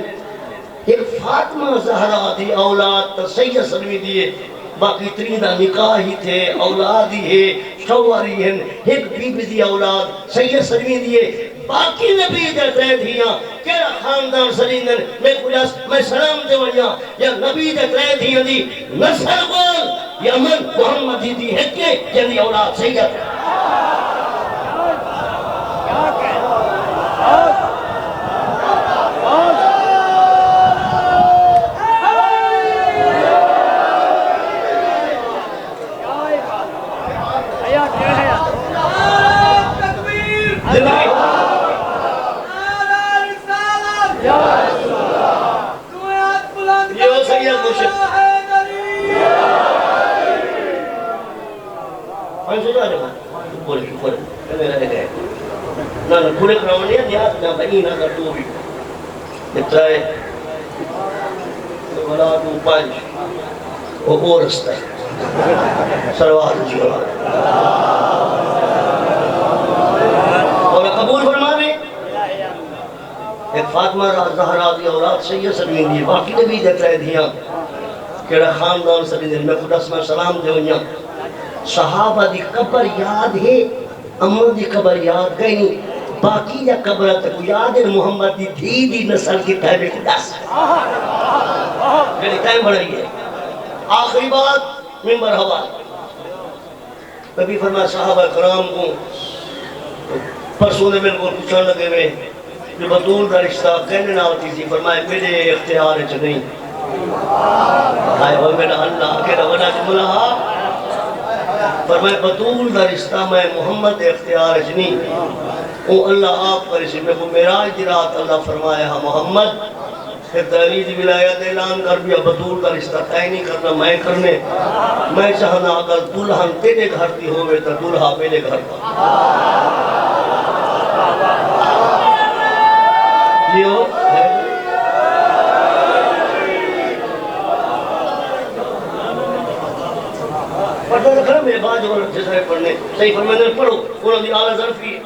ایک فاطمہ زہرا دی اولاد تا سید سلمی دیئے باقی ترین دا نکاح ہی تھے اولاد ہی ہے شواری ہیں ایک بی بی دی اولاد سید سلمی دیئے باقی نبی دے دیا کیڑا خاندان سلیندن میں سلام دے ویا یا نبی دے دیا دی نسل بول یا من محمد دی ہے کہ یعنی اولاد سید کھڑے کراؤنی ہے دیات نہ بنی نہ کر تو بھی اترائے بلا تو پانچ وہ اور رستہ ہے سروات جوار اور قبول فرما بھی ایک فاطمہ زہرا دی اولاد سید سلمین دی باقی نبی دیتا ہے دیا کیڑا خاندان سلمین میں خدا اسمہ سلام دے ونیا صحابہ دی قبر یاد ہے امر دی قبر یاد گئی نہیں باقی یا قبر تک یاد ہے محمد دی دھی نسل کی تحبیل کی دس میری ٹائم بڑھ رہی ہے آخری بات ممبر حوال نبی فرمایا صحابہ کرام کو پرسوں نے میرے کو پوچھا لگے میں جو بطول کا رشتہ کہنے نہ ہوتی تھی فرمایا میرے اختیار چ نہیں آئے وہ میرا اللہ کے رونا جملہ فرمایا بطول کا رشتہ میں محمد اختیار چ نہیں وہ اللہ آپ پر اسی میں کو معراج دی رات اللہ فرمایا محمد پھر تحریر ولایت اعلان کر دیا بطول کا رشتہ طے نہیں کرنا میں کرنے میں چاہنا اگر دلہن تیرے گھر کی ہوئے تو دلہا میرے گھر کا پڑھنا رکھنا میرے بعد جو جس طرح پڑھنے صحیح فرمانے پڑھو انہوں نے اعلیٰ ظرفی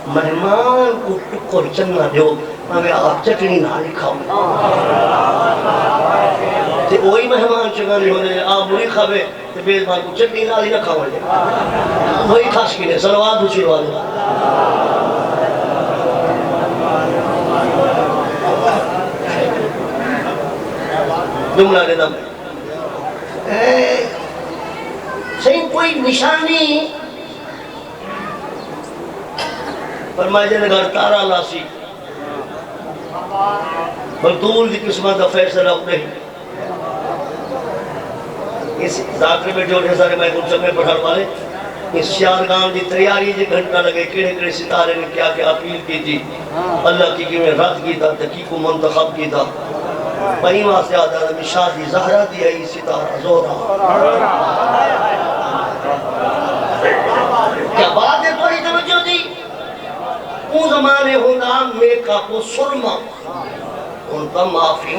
مہمان کو ٹکر چنگا دیو ہمیں آپ چٹنی نہ لکھاؤ تے وہی مہمان چنگا نہیں ہونے آپ بری کھاوے تے بیزبان کو چٹنی نہ نہ کھاؤ لے وہی خاص کی نے صلوات دوچی والے جملہ دے دم صحیح کوئی نشانی فرمائے جنہیں گھر تارا لاسی مقدول کی قسمت کا فیصلہ نہیں اس ذاکرے میں جو سارے میں کچھ سمیں پڑھا والے اس شارگام دی تیاری جی گھنٹہ لگے کڑے کڑے ستارے نے کیا کیا اپیل کی تھی اللہ کی میں رد کی تھا تحقیق و منتخب کی تھا وہیں وہاں سے آدھا مشاہدی زہرہ دی آئی ستارہ زورہ کیا بات ہے تھوڑی توجہ دی اون زمانے ہونا میک اپ و سرما ان کا معافی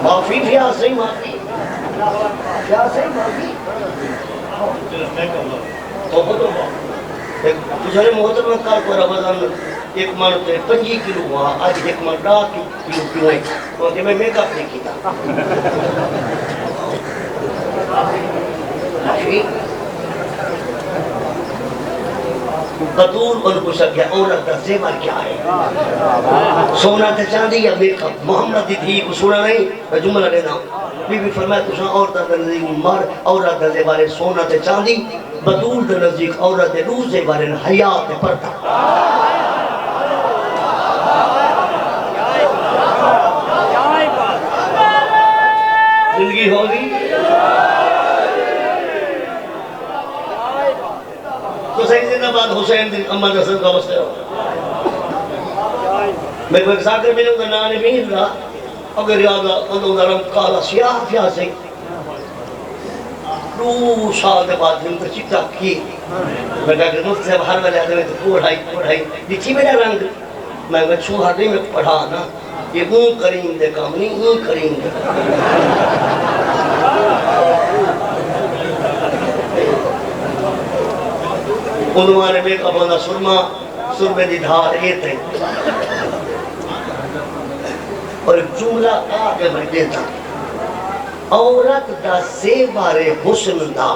معافی بھی آسے معافی کیا آسے معافی تجھے محترمہ کار کو رمضان ایک مرد 5 کلو ہوا آج ایک مرد 10 کلو کیوں ہے کیونکہ میں میک اپ نہیں کیتا معافی بدور ان کو سکیا عورت کا زیور کیا ہے سونا تے چاندی یا میک اپ محمد دی تھی کو سونا نہیں میں جملہ لینا بی بی فرمایا تساں عورت دا نزدیک مرد عورت دا زیور سونا تے چاندی بدور دا نزدیک عورت دے روز زیور حیا تے پردہ زندگی ہوگی تو صحیح زندہ بات حسین دن امد حسن کا وستے ہو میں کوئی ساکر ملے ہوں نہ نہیں رہا اگر یاد اندھوں درم کالا سیاہ فیاہ سے 2 سال دے بعد ہم تو چکتا کی میں کہا کہ مفت صاحب ہر والے آدھے تو پڑھائی دیکھی میرا رنگ میں چھوڑا نہیں میں پڑھا نا یہ اون کریم دے کام نہیں اون کریم دے انہوں میں کبھانا سرمے دی دھار ایت ہے اور جملہ آگے میں دیتا عورت دا زیور حسن دا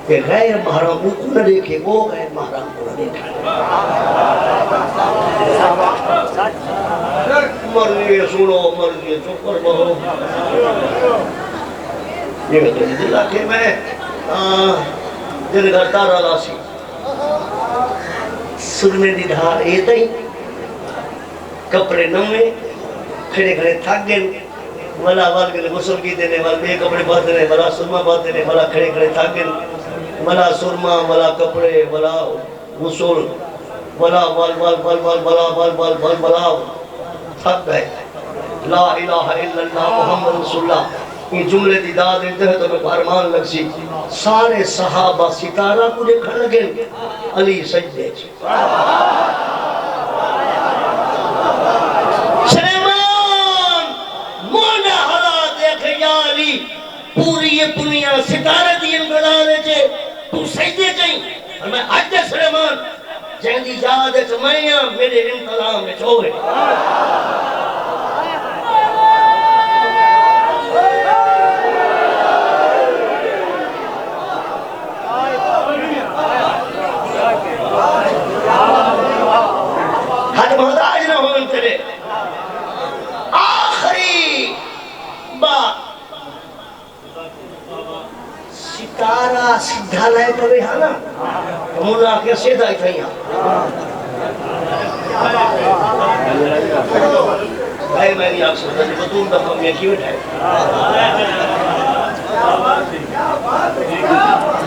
کہ غیر محرم کو نہ دیکھے وہ غیر محرم کو نہ دیکھے مرضی سنو مرضی چکر بہو یہ تو دل آکے میں دل گھر تارا لاسی سرمے دی دھار ایت ہے کپڑے نمے کھڑے کھڑے تھک گئے والا وال کے غسل کی دینے والا بے کپڑے بات دینے والا سرما بات دینے والا کھڑے کھڑے تھک گئے والا سرما والا کپڑے والا غسل والا وال وال وال وال والا وال وال وال والا تھک گئے لا الہ الا اللہ محمد رسول اللہ یہ جملے دی داد دیتے ہیں تو میں بارمان لگ سی سارے صحابہ ستارہ کو دیکھا لگے علی سجدے پوری یہ دنیا ستارہ دی انگلارے چھے تو سجدے چاہیں اور میں آج سلیمان جہاں دی یاد ہے چمائیاں میرے انقلام میں چھوڑے حد محتاج نہ ہوں تیرے آخری بات ستارہ سدھا لائے پڑے ہاں نا مولا کے سیدھا ہی تھا بھائی میں نہیں آپ سکتا جب تم دفعہ میں کیوں اٹھائے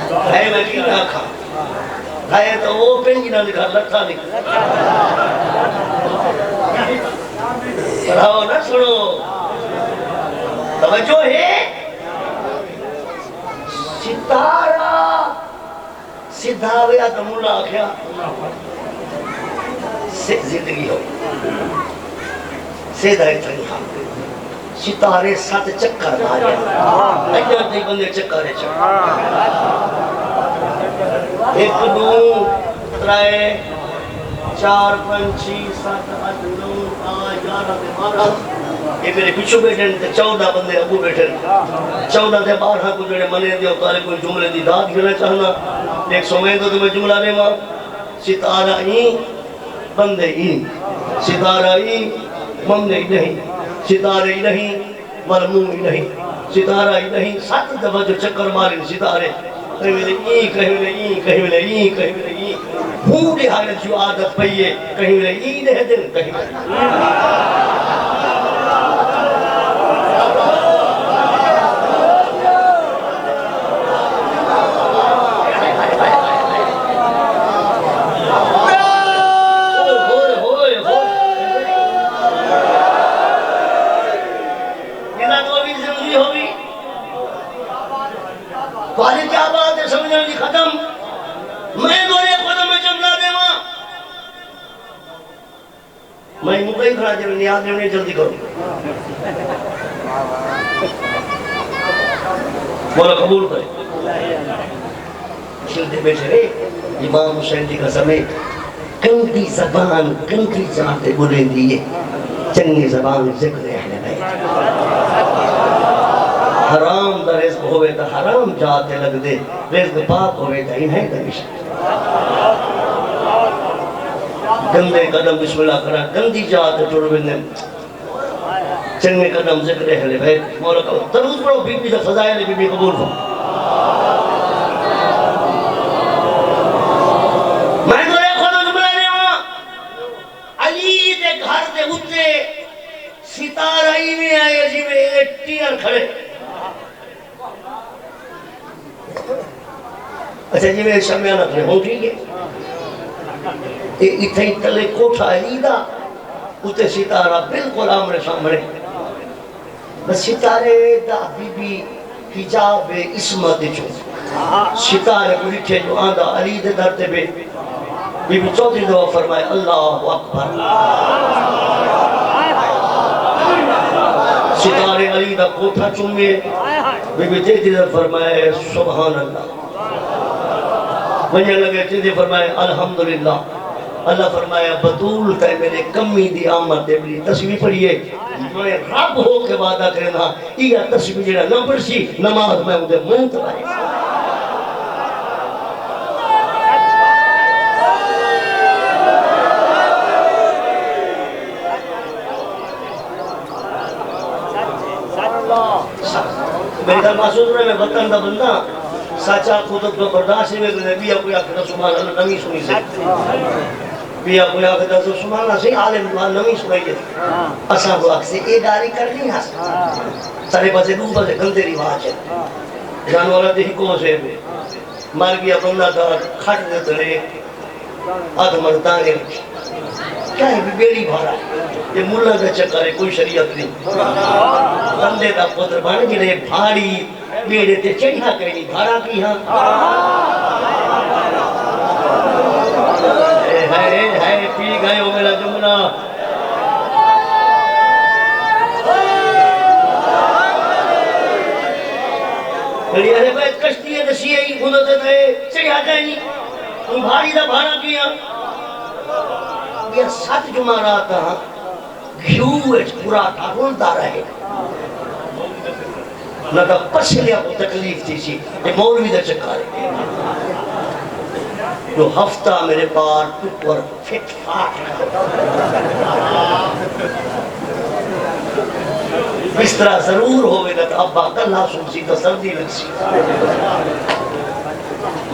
بھائی میں کیوں نہ کھا بھائی تو وہ پینگی نہ دکھا لٹھا دکھا پڑھاؤ نہ سنو توجہ ہے ستارہ سدھا ہویا تو مولا آکھیا زندگی ہو سیدھا ایک تنخواہ ستارے 7 چکر مارے اجر دے بندے چکر ایک دو ترائے 4 5 6 7 8 9 11 12 یہ میرے پچھو بیٹھے 14 بندے ابو بیٹھے 14 سے 12 کو جڑے منے دیو تارے کوئی جملے دی داد گھنا چاہنا ایک سمیں تو میں جملہ رہے ماں ستارہ ہی بندے ہی ستارہ ہی بندے ہی نہیں ستارے ہی نہیں مرموم ہی نہیں ستارہ ہی نہیں 7 دفعہ جو چکر مارے ستارے کہیں ملے ای کہیں ملے ای کہیں ملے ای کہیں ملے ای پوری حالت جو عادت پئیے کہیں ملے ای دے دن کہیں ملے تمہاری کیا بات ہے سمجھنے کی ختم میں دورے قدم میں جملہ دے ماں میں مکہی کھڑا جب نیاز لینے جلدی کروں مولا قبول کرے چھلتے بیٹھے رہے امام حسین جی کا سمیں کندی زبان کندی جاتے بولیں دیئے چنگی زبان ذکر اہل بیت حرام دا رزق ہوئے تا حرام جاتے لگ دے رزق پاک ہوئے تا انہیں دمیش گندے قدم بسم اللہ کرا گندی جاتے ٹوڑ بندے چنگے قدم ذکر اہل بیت مولا کہو تروز پڑھو بی بی دا فضائل بی بی قبول ہو میں دورے خود جملہ دے ہوں علی دے گھر دے اتے ستارہ ہی میں آئے جی میں ایک ٹیر کھڑے اچھا جی میں شمیانہ کرے ہوں ٹھیک ہے اتھائی تلے کوٹھا علیدہ اتے ستارہ بالکل آمرے سامنے بس ستارے دا بی بی حجاب اسمت جو ستارے کو لکھے جو آندہ علی دے دھرتے بے بی بی چوتھی دعا فرمائے اللہ اکبر ستارے علی دا کوٹھا چومے بی بی تیتی دعا فرمائے سبحان اللہ بنیا لگے تیتی فرمائے الحمدللہ اللہ فرمایا بطول تے میرے کمی دی آمد دے میری تصویر پڑھئے میں رب ہو کے وعدہ کرنا یہ تصویر جڑا نہ پڑھسی نماز میں مجھے منہ تبائے میری دل محسوس رہے میں وطن دا بندہ سچا خودت کو برداشت میں کہ بیا کوئی آخر سبحان اللہ نمی سنی سے بیا کوئی آخر سبحان اللہ سے عالم دعا نمی سنی ہے اساں کو آخر سے اے داری کر نہیں ہاں سارے پاسے دو پاسے گندے رواج ہے جانورہ دے ہکو سے مر گیا بندہ تھا کھٹ دے دھرے آدھ مرتانے رکھی کیا ہے بیڑی بھارا یہ ملہ کا چکر ہے کوئی شریعت نہیں بندے دا پتر بان گئے بھاری بیڑے تے چڑھا کرنی بھارا کی ہاں ہے پی گئے ہو میرا جملہ گڑی ارے بیت کشتی ہے دسی ہے خودت ہے چڑھا کرنی تم بھاری دا بھارا کی ہاں یہ 7 جمعرات ہاں گھیوچ پورا تھا رولتا رہے نہ تو پسلیا کو تکلیف تھی سی یہ مولوی دا چکارے جو ہفتہ میرے پار ٹکور فٹ فاٹ اس طرح ضرور ہوئے نہ تو ابا کلہ سن سی تو سردی لگ سی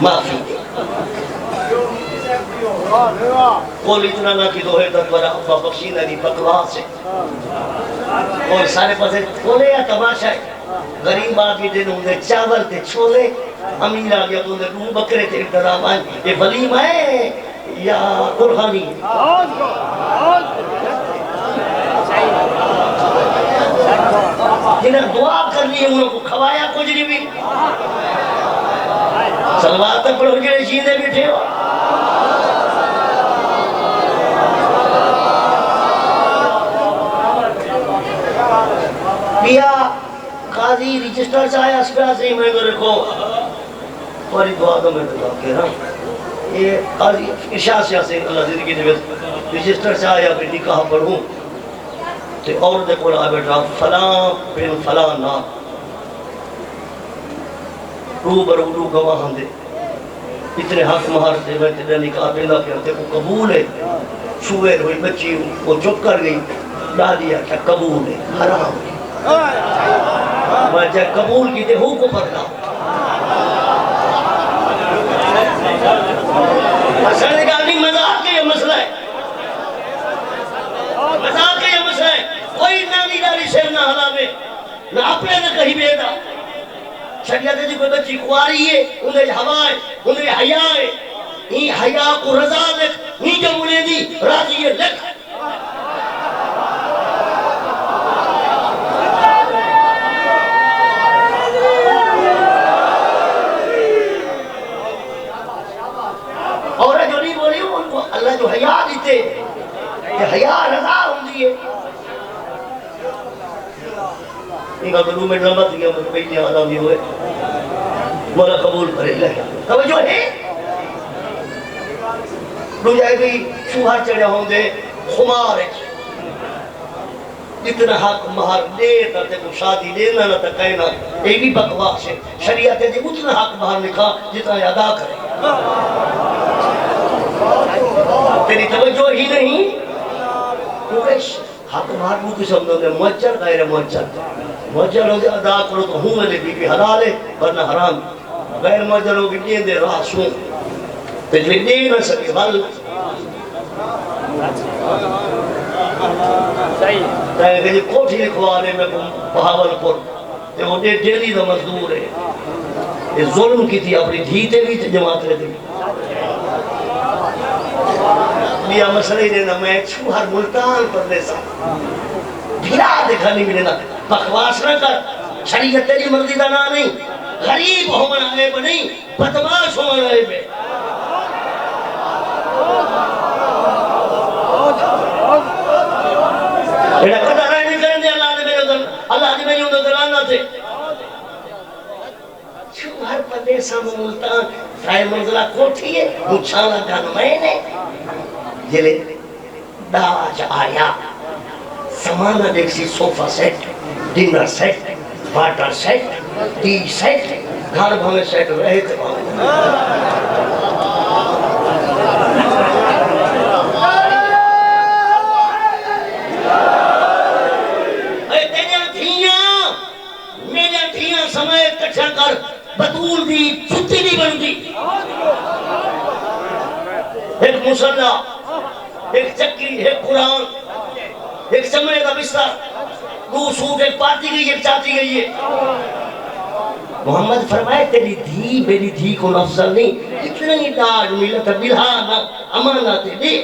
معافی دے کول اتنا نہ کی دوہے تک ورہ ابا بخشینہ دی بکواس ہے اور سارے پاسے کھولے یا تماشا ہے غریب آگے دن ہوں دے چاول تے چھولے امیر آگیا تو دے روح بکرے تے اقتدام آئیں یہ ولیم ہے یا قرخانی جنہیں دعا کر لیے انہوں کو کھوایا کچھ نہیں بھی سلوات تک پڑھو کے شیدے بیٹھے ہو پیا قاضی رجسٹر چاہے اسپیا سے میں کو رکھو تمہاری دعا تو میں دعا کہہ رہا ہوں یہ قاضی ارشاد سے اللہ زندگی دے رجسٹر چاہے یا پھر نکاح پڑھوں تے اور دے کو آ بیٹھا فلاں بن فلاں نام رو برو گواہ دے اتنے حق مہار دے میں تیرا نکاح پیدا کیا تے کو قبول ہے شویر ہوئی بچی وہ چپ کر گئی ڈالیا کیا قبول ہے حرام ہے میں جب قبول کی تے ہو کو پڑھنا اصل نکاح نہیں مذاق کے یہ مسئلہ ہے مذاق کے یہ مسئلہ ہے کوئی نامی داری سے نہ حلاوے نہ اپنے نہ کہیں بیدا شریعت جی کوئی بچی کواری ہے انہیں ہوا ہے انہیں حیاء ہے ہی حیاء کو رضا لکھ ہی جو ملے دی راضی ہے لکھ اور جو نہیں بولی ان کو اللہ جو حیاء دیتے کہ حیاء رضا ہوں دیئے ان کا قلوب میں نمت دیا مجھے بیٹی آدھا بھی ہوئے مولا قبول کرے لگا توجہ ہے رو جائے گئی شوہر چڑھے ہوں دے خمار ہے جتنا حق مہار دے تے کو شادی دینا نہ کہنا یہ بھی بکواس ہے شریعت دے اتنا حق مہار لکھا جتنا ادا کرے تیری توجہ ہی نہیں کیونکہ حق مہار کو کس ہم نے مجر غیر مجر مجر ہو دے ادا کرو تو ہوں میں بی بی حلال ہے ورنہ حرام غیر مجر ہو گئے دے راہ سوں تجھے دے نہ سکے بل کہیں کہ کوٹھی لکھوانے میں بہاول پور تے وہ ڈیلی دا مزدور ہے یہ ظلم کی تھی اپنی دھیتے بھی تے جماعت رہتے بھی لیا مسئلہ ہی دینا میں چھوہر ملتان پر دے سا بھیرا دکھا نہیں ملے نا بکواس نہ کر شریعت تیری مرضی دا نا نہیں غریب ہو من عیب نہیں بدماش ہو من عیب ہے ایڈا قدر رائے نہیں کریں دے اللہ نے میرے ادھر اللہ نے میری ادھر دلانا تھے چھوہر پر دے سا ملتان فرائے منزلہ کوٹھی ہے مچھانا گانا میں نے جلے داج آیا سمانہ دیکھ سی sofa set dinner set water set tea set گھر بھامے سیٹ رہے تھے بھامے میرے دھیاں سمیت کچھا کر بطول دی چھتی نہیں بن دی ایک مسلح ایک چکی ایک قرآن ایک چمڑے کا بستر دو سوٹ ایک پاتی گئی ایک چاتی گئی ہے محمد فرمائے تیری دھی میری دھی کو افضل نہیں اتنا ہی داج ملت بلہا امانت دے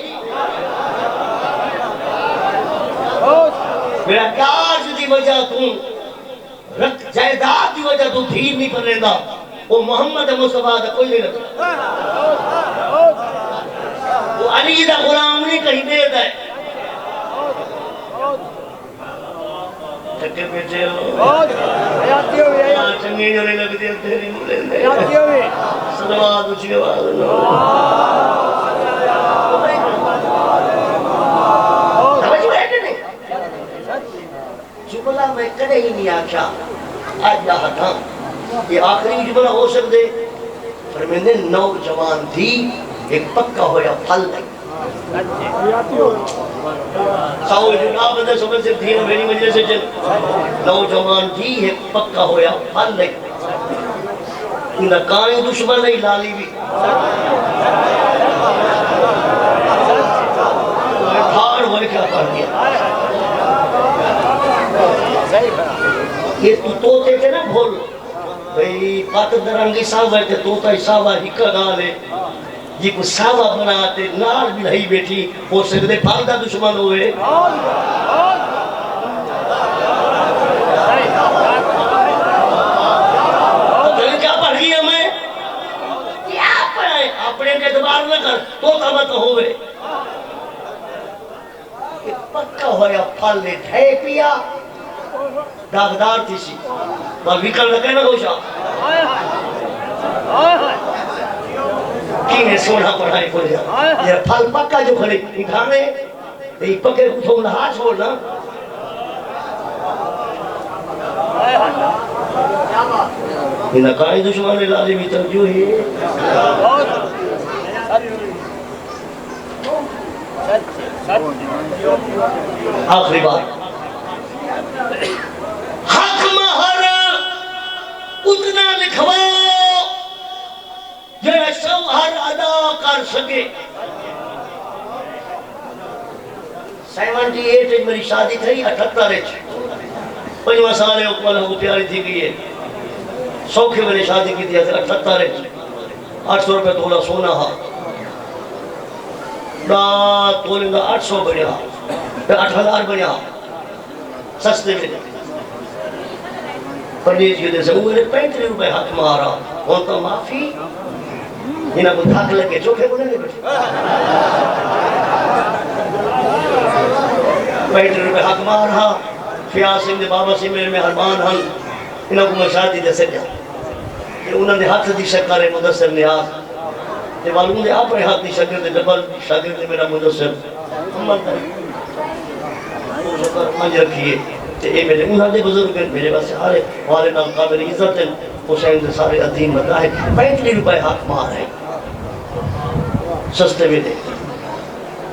میرا داج دی وجہ تم جائیداد دی وجہ تو دھیر نہیں پر رہتا وہ محمد مصطفیٰ دا کوئی نہیں رکھتا وہ علی دا غلام نہیں کہیں دے دے تھکے پیچھے ہو چنگی جو نہیں لگتی ہے تیری ملیں دے صلوات اچھی آواز سمجھ میں کہ نہیں جملہ میں کدے ہی نہیں آکھا آج یہاں تھا یہ آخری جملہ ہو سکتے فرمیندے نوجوان تھی ایک پکا ہویا پھل نہیں ساؤ جناب بندہ سمجھ سے تھی میری مجلے سے چل نوجوان تھی ایک پکا ہویا پھل نہیں انہا کائیں دشمن نہیں لالی بھی پھاڑ ہوئے کیا کر دیا یہ توتے تھے نا بھول بھئی پاتر درنگی ساوہ ہے توتا ہی ساوہ ہکا گالے جی کو ساوہ بناتے نال بھی نہیں بیٹھی ہو سکتے پھالدہ دشمن ہوئے تو دل کیا پڑھ گئی ہمیں کیا پڑھائیں اپنے کے اعتبار نہ کر توتا مت ہوئے پکا ہویا پھل نے ڈھے پیا داغدار تھی سی اور وکل لگے نا گوشا کی نے سونا پڑھائی کو لیا یہ پھل پکا جو کھڑے کھانے یہ پکے کو تھوڑا ہاتھ چھوڑنا یہ نقائی دشمن لازمی توجہ ہے آخری بات حق مہر اتنا لکھواؤ جو شوہر ادا کر سکے 78 میری شادی تھی 78 5 سال اوپر ہم پیاری تھی گئی ہے سوکھے میں نے شادی کی تھی 78 800 روپے تولہ سونا ہا تولیں گا 800 بڑھیا 8000 بڑھیا سستے میں پرنیز کی دے سے وہ میرے 35 روپے حق مارا اور تو معافی انہاں کو دھاک لگے چوکھے بنے لے بیٹھے 35 روپے حق مارا فیاض سنگھ دے بابا سے میرے مہربان ہن انہاں کو میں شادی دے سکیا کہ انہاں نے ہاتھ دی شکر مدثر نیاز تے معلوم دے اپنے ہاتھ دی شکر دے ڈبل شاگرد میرا مدثر محمد شکر منج رکھیے تے اے میرے انہاں دے بزرگ میرے واسطے سارے والے نام قابل عزت ہیں حسین دے سارے عظیم بتا ہے 35 روپے حق مار ہے سستے میں دے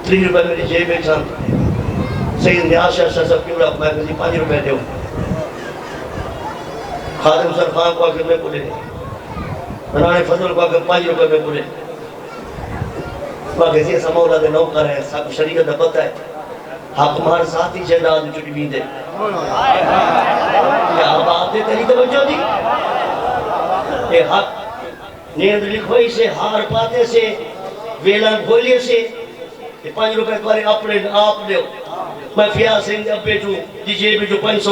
3 روپے میری جیب میں چھان سید نیاز شاہ سب کیوں رکھ میں 5 روپے دے خادم سرخان کو آکے میں بولے بنانے فضل کو آکے 5 روپے میں بولے باقی ایسا مولا دے نوکر ہے سب شریعت دا پتہ ہے حق مہر ساتھی جہداد چٹی بھی دے یا اب آتے تیری توجہ دی اے حق نیند لکھوئی سے ہار پاتے سے ویلن گھولیے سے 5 روپے کوارے اپنے آپ دیو میں فیاض سنگھ ابے جو جیجے بھی جو 5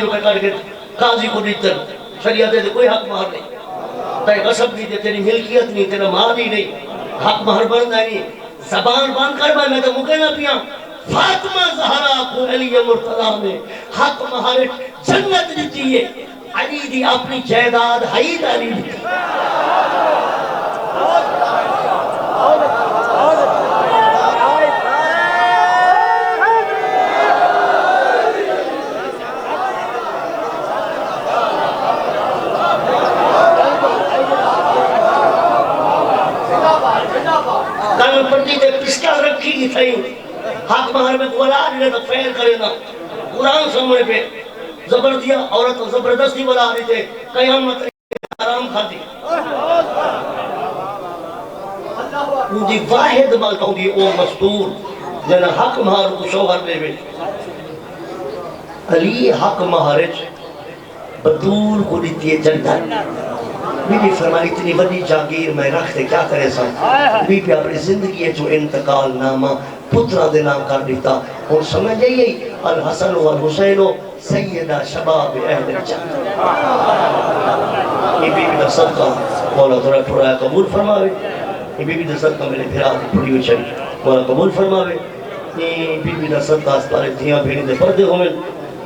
روپے کاٹ کے قاضی کو دیتر شریعت دے کوئی حق مہر نہیں تے غصب نہیں دے تیری ملکیت نہیں تیرا مال ہی نہیں حق مہر بندہ نہیں زبان بند کر میں تو مکے نہ پیا فاطمہ زہرا کو علی مرتضی نے حق مہر جنت دیتی ہے علی دی اپنی جائیداد حید علی دی کل پٹی تے پسٹل رکھی کی تھئی حق مہر میں کولا نہیں تو فیل کرے نا قرآن سامنے پہ زبر دیا عورت زبردستی بلا رہی تھے قیامت حرام کھاتی مجھے واحد مالتا ہوں دی او مستور جنہ حق مہر کو شوہر دے بے علی حق مہرچ بدور کو دیتی ہے جنت بی بی فرمائی اتنی بڑی جاگیر میں رکھتے کیا کرے سا بی بی اپنی زندگی جو انتقال نامہ پترہ دے نام کر دیتا اور سمجھ جائیے الحسن والحسین سیدہ شباب اہل جنت یہ بی بی دا صدقہ مولا تھوڑا تھوڑا قبول فرماوے یہ بی بی دا صدقہ میرے پھر آتی پڑی ہوئی چلی مولا قبول فرماوے یہ بی بی دا صدقہ اسپارے دھیاں بھیڑی دے پردے ہوئے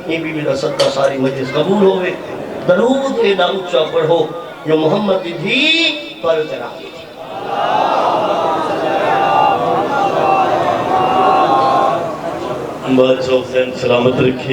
یہ بی بی دا صدقہ ساری مجلس قبول ہوئے درود اے اونچا پڑھو جو محمد بھی پر ترا بادشاہ حسین سلامت رکھیے